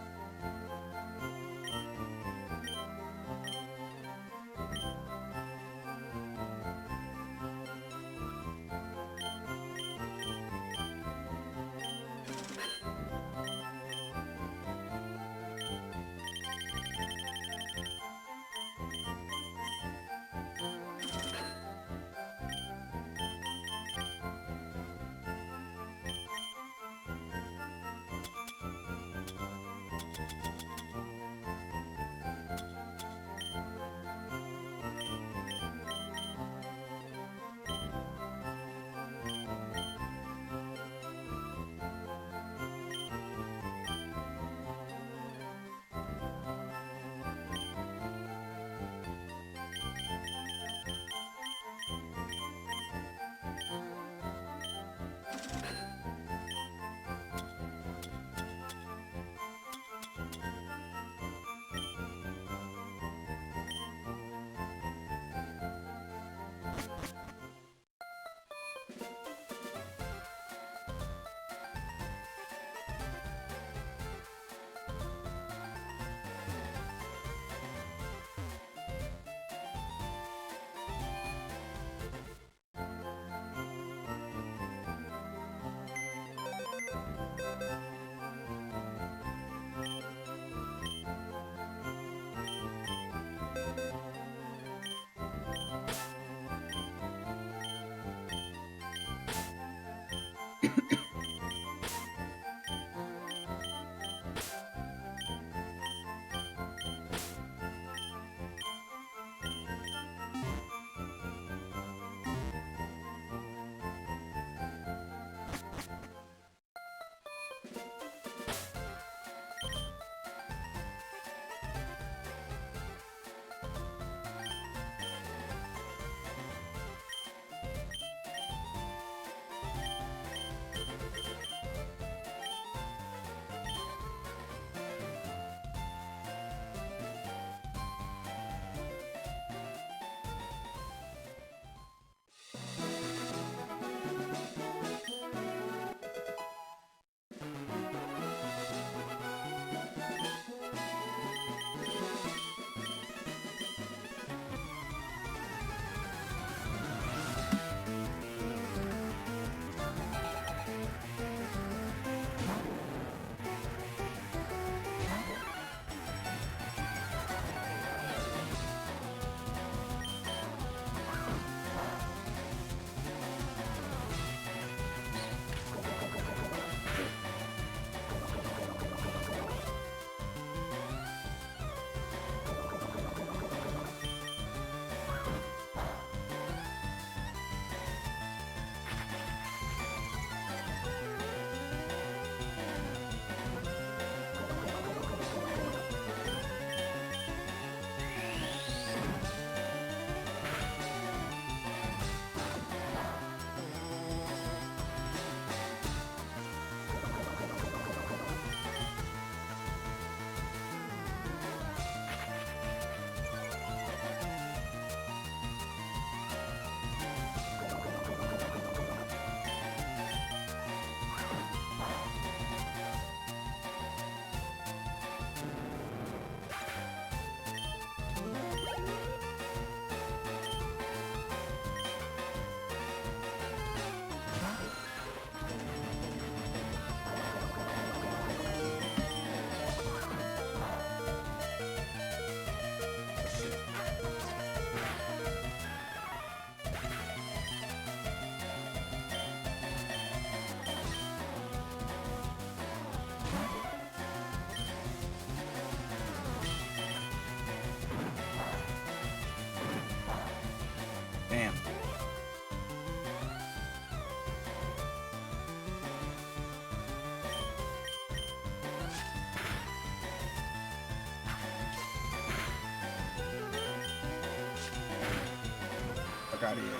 Fuck out of here.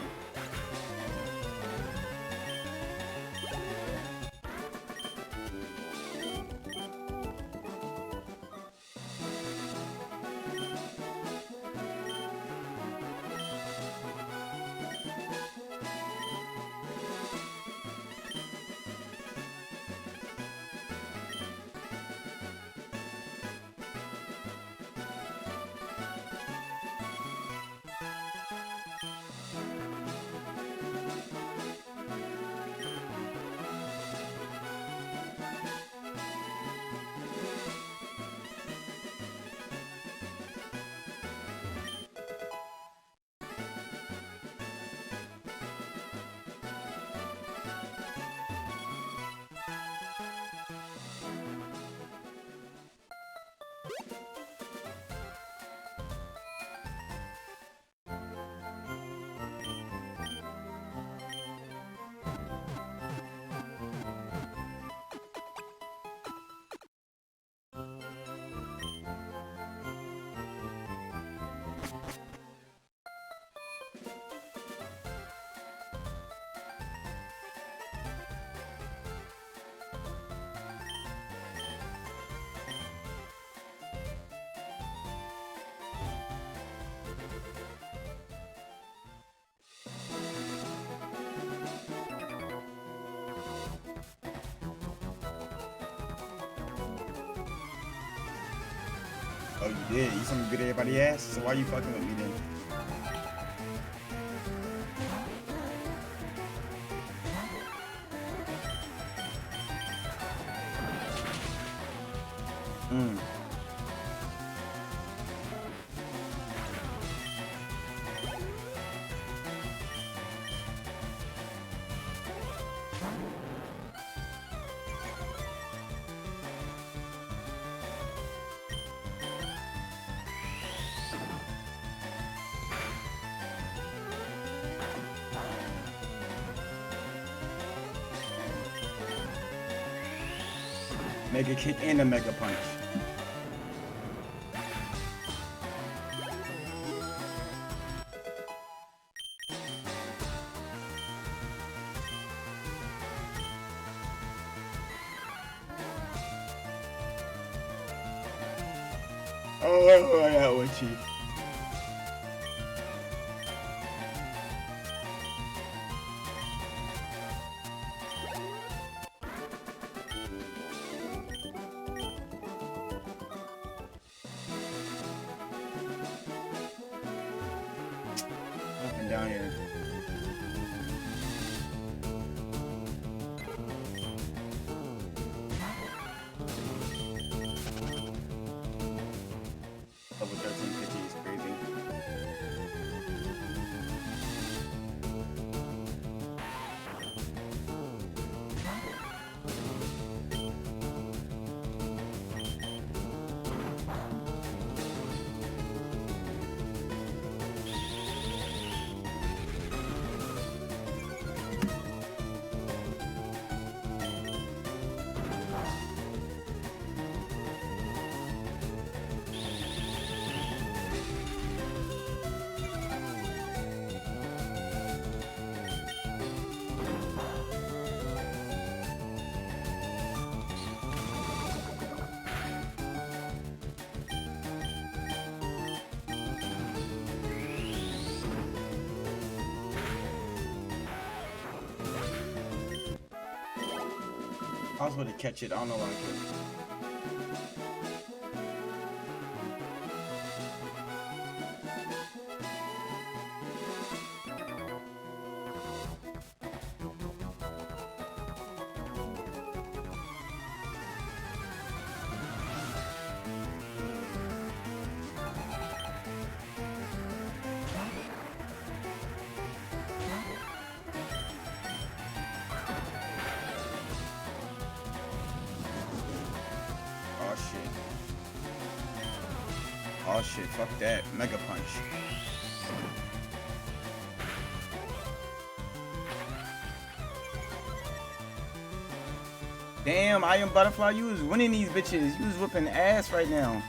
Oh, you did? You something good everybody ass? So why you fucking with me then? Mega kick and a mega punch. Oh, I got one, Chief. Nothing down here. Level 1350 is crazy. I was going to catch it. I don't know why I couldn't. Oh shit, fuck that. Mega punch. Damn, I Am Butterfly, you was winning these bitches. You was whooping ass right now.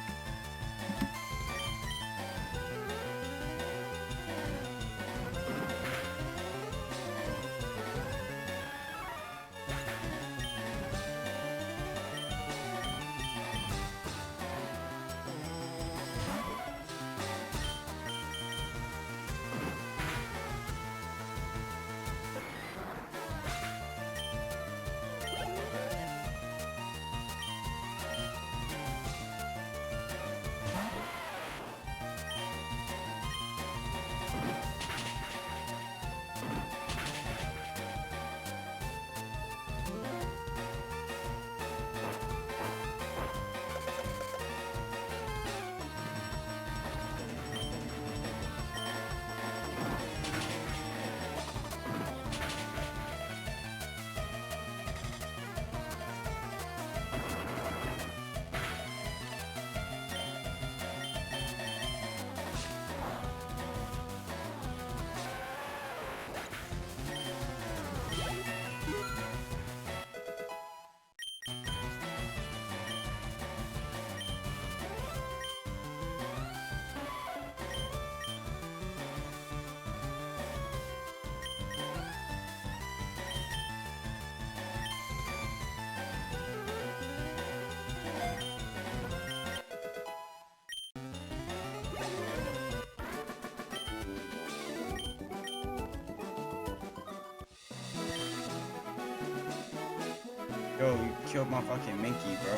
Yo, you killed my fucking Minky, bro.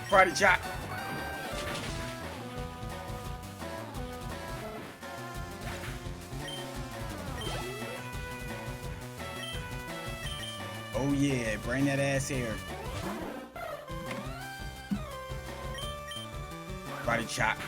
Friday chat. Oh yeah, bring that ass here. Body chop.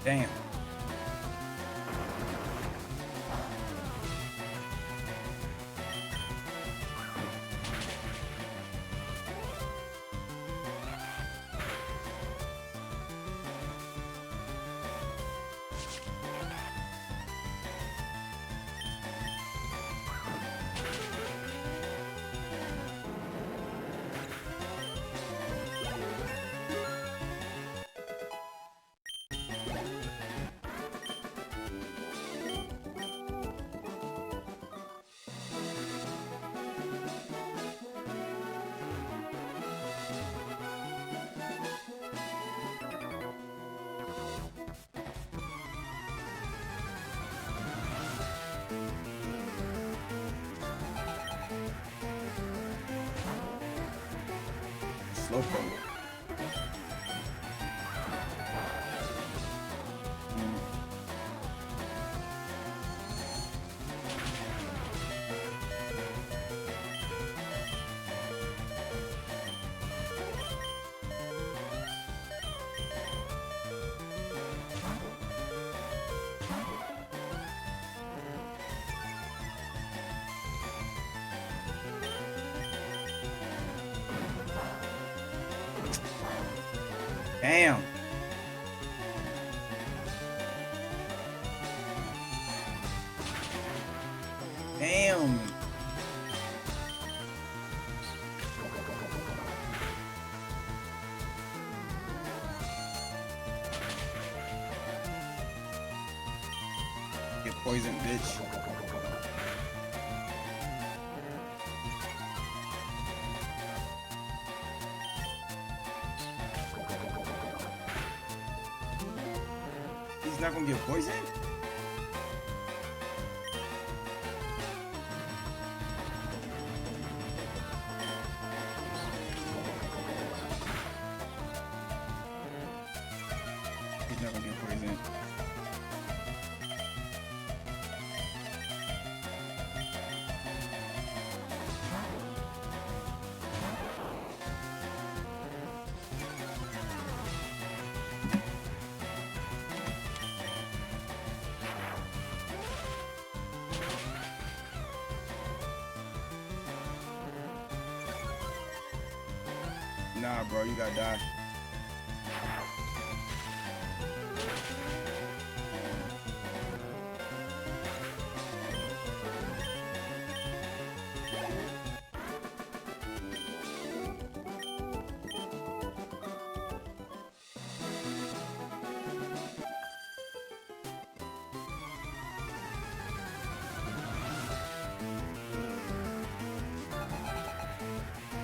Damn. Slowpoke. Damn. Damn. Get poisoned, bitch. He's not gonna get poisoned? He's not gonna get poisoned. Nah, bro, you gotta die.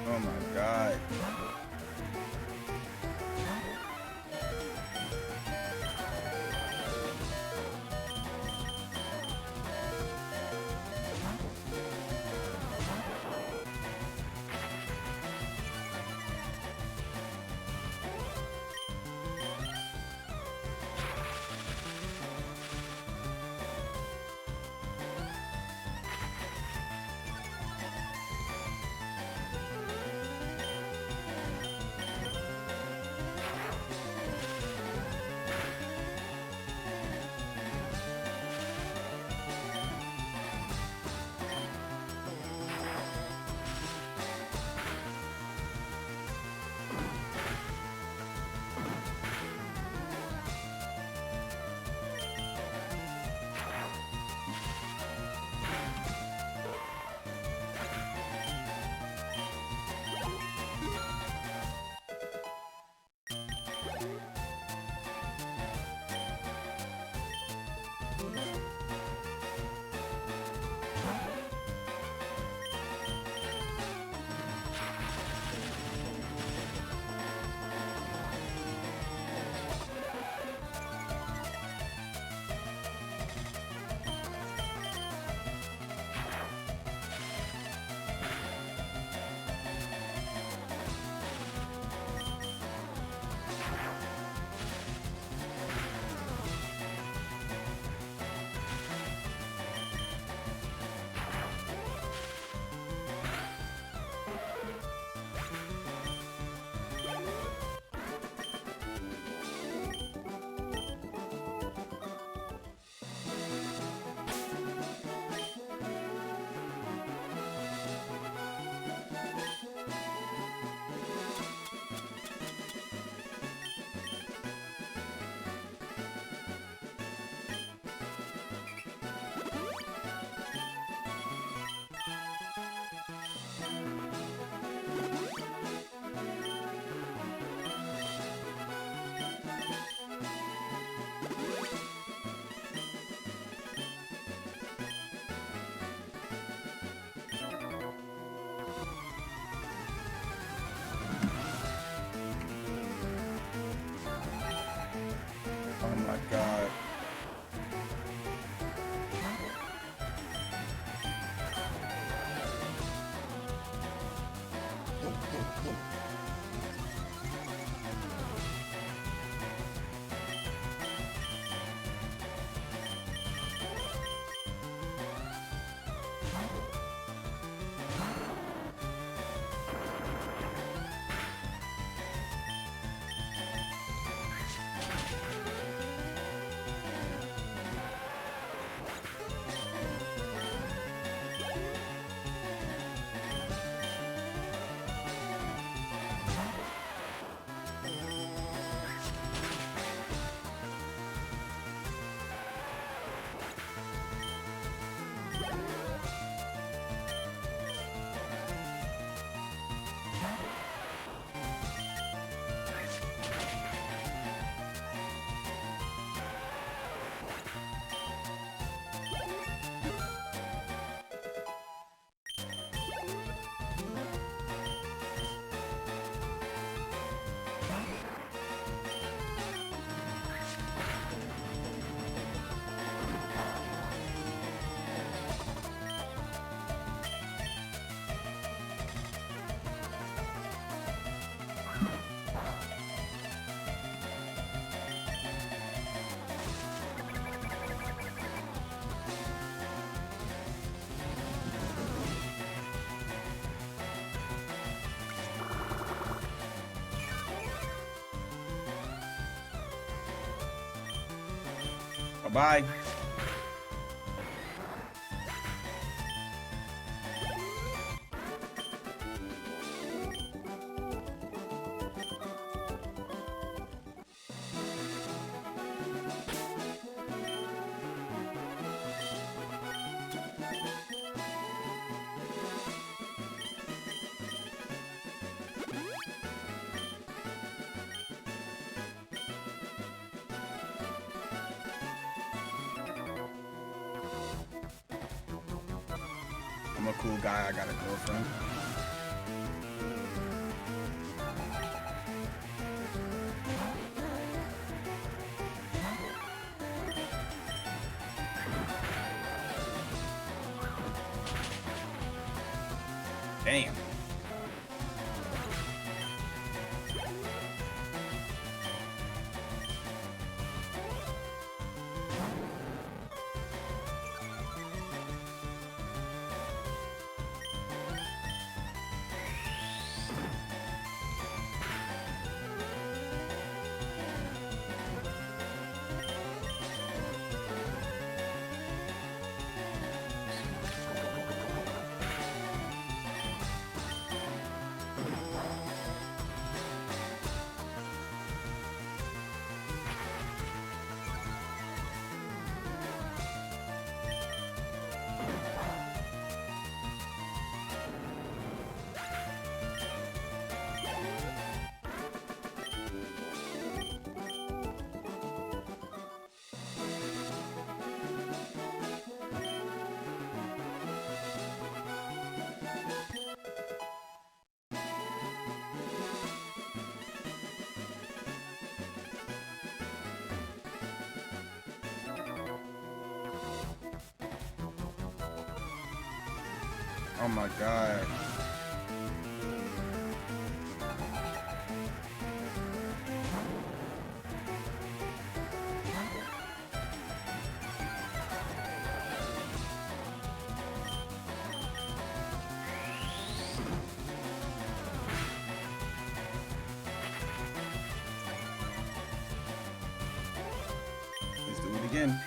Oh my god. Oh my god. Bye-bye. I'm a cool guy. I got a girlfriend. Damn. Oh my god. Let's do it again.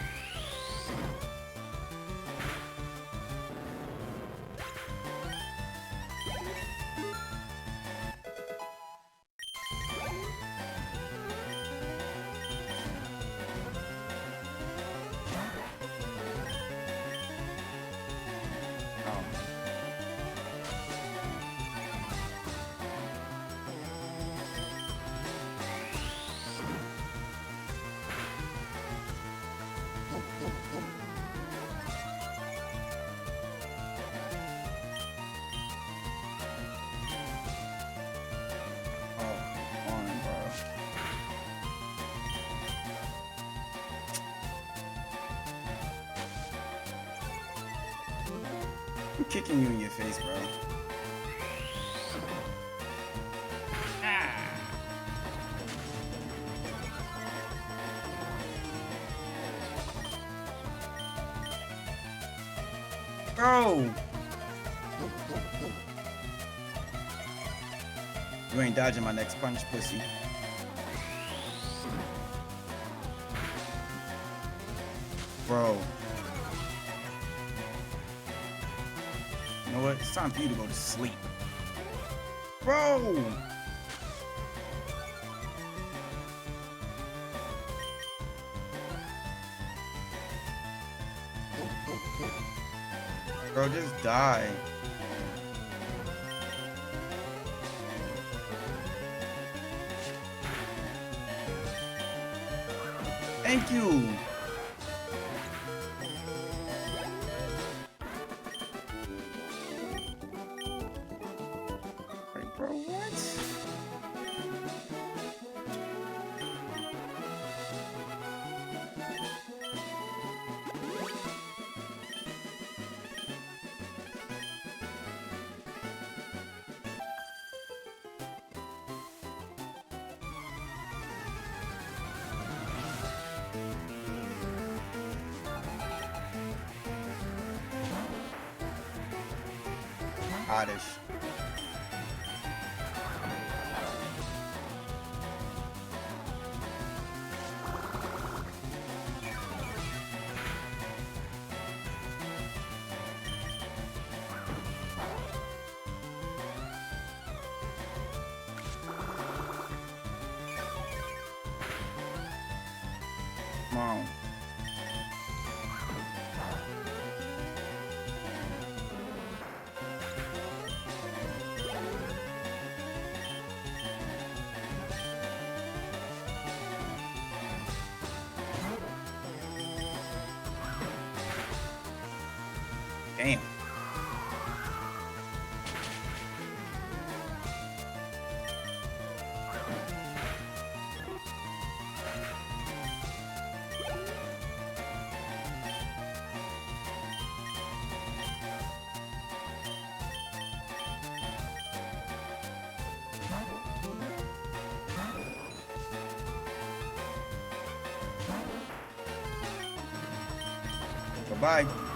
I'm kicking you in your face, bro. Bro! You ain't dodging my next punch, pussy. Bro. You know what? It's time for you to go to sleep. Bro! Bro, just die. Thank you. Wait, bro, what? Oddish. Come on. Damn. Bye-bye.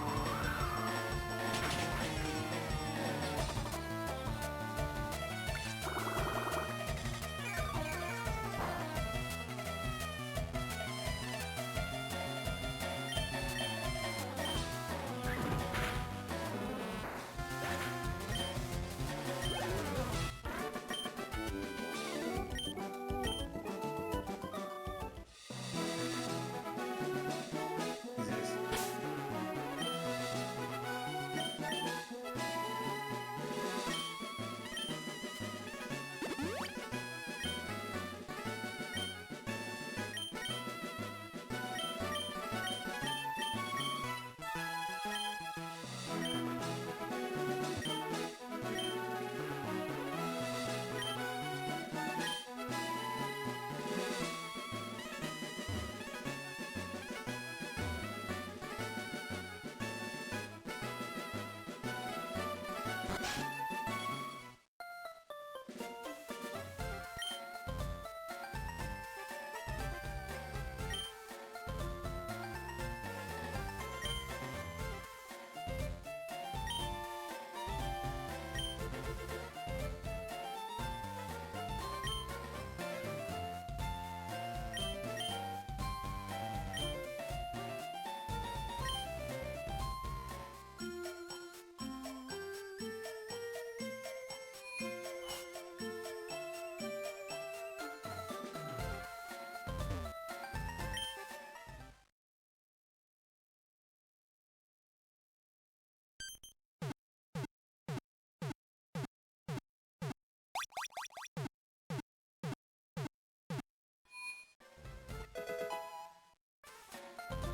Jesus.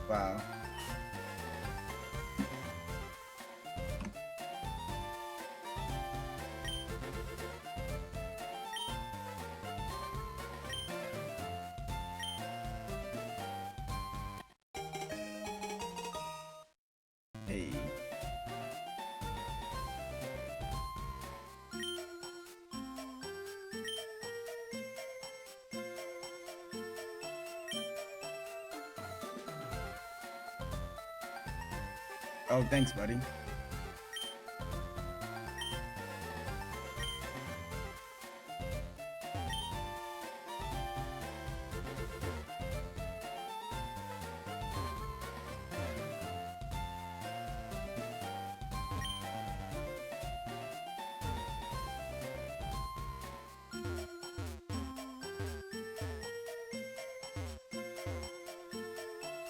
Wow. Hey. Oh, thanks, buddy.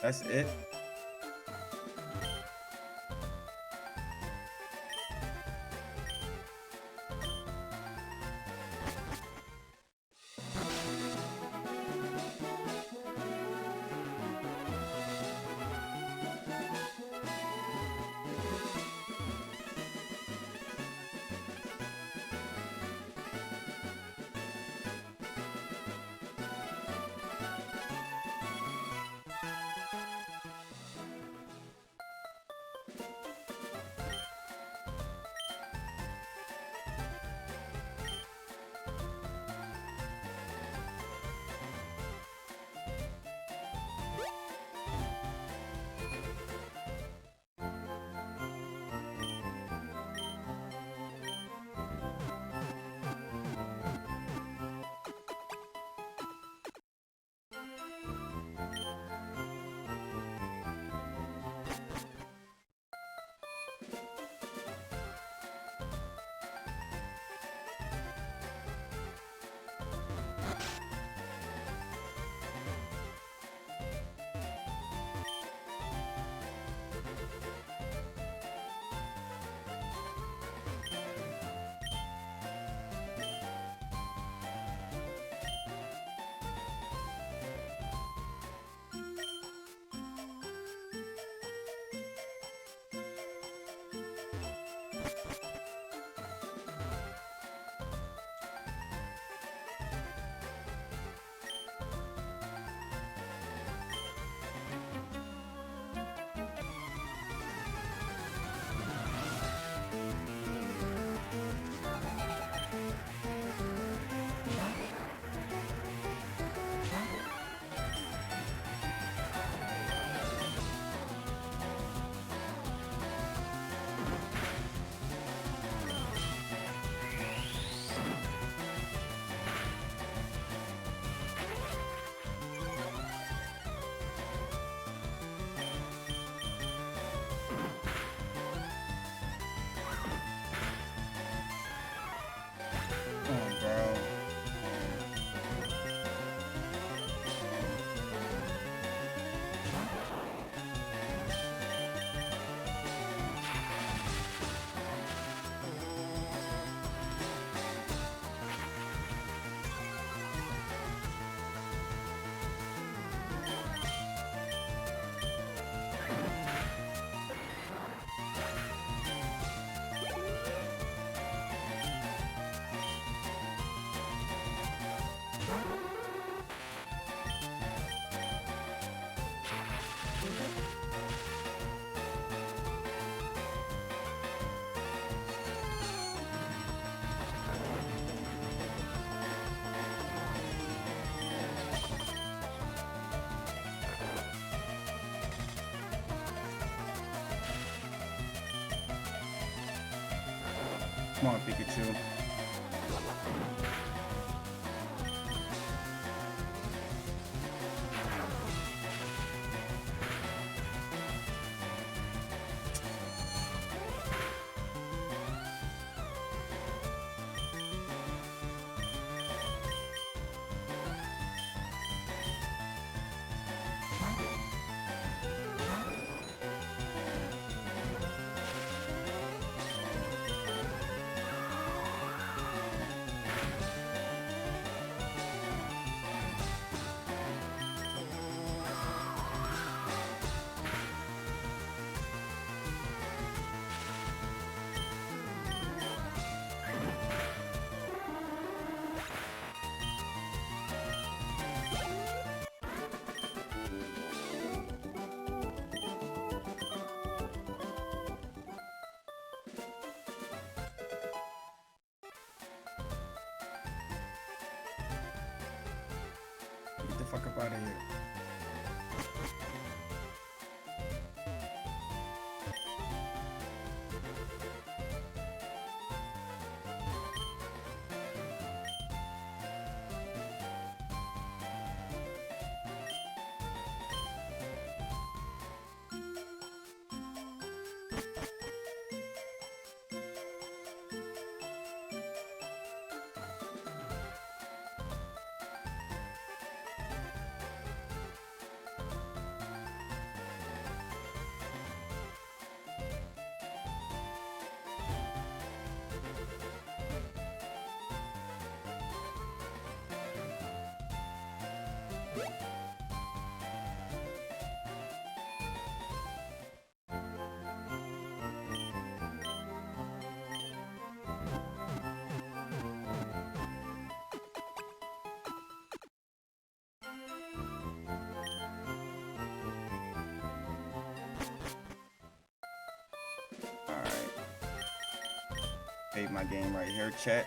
That's it. Come on, Pikachu. Get the fuck up out of here. Alright. Save my game right here, chat.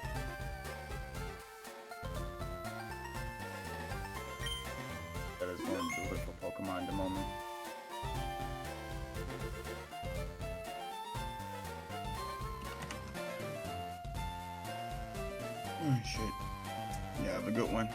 That is going to do it for Pokemon at the moment. Oh, shit. Yeah, have a good one.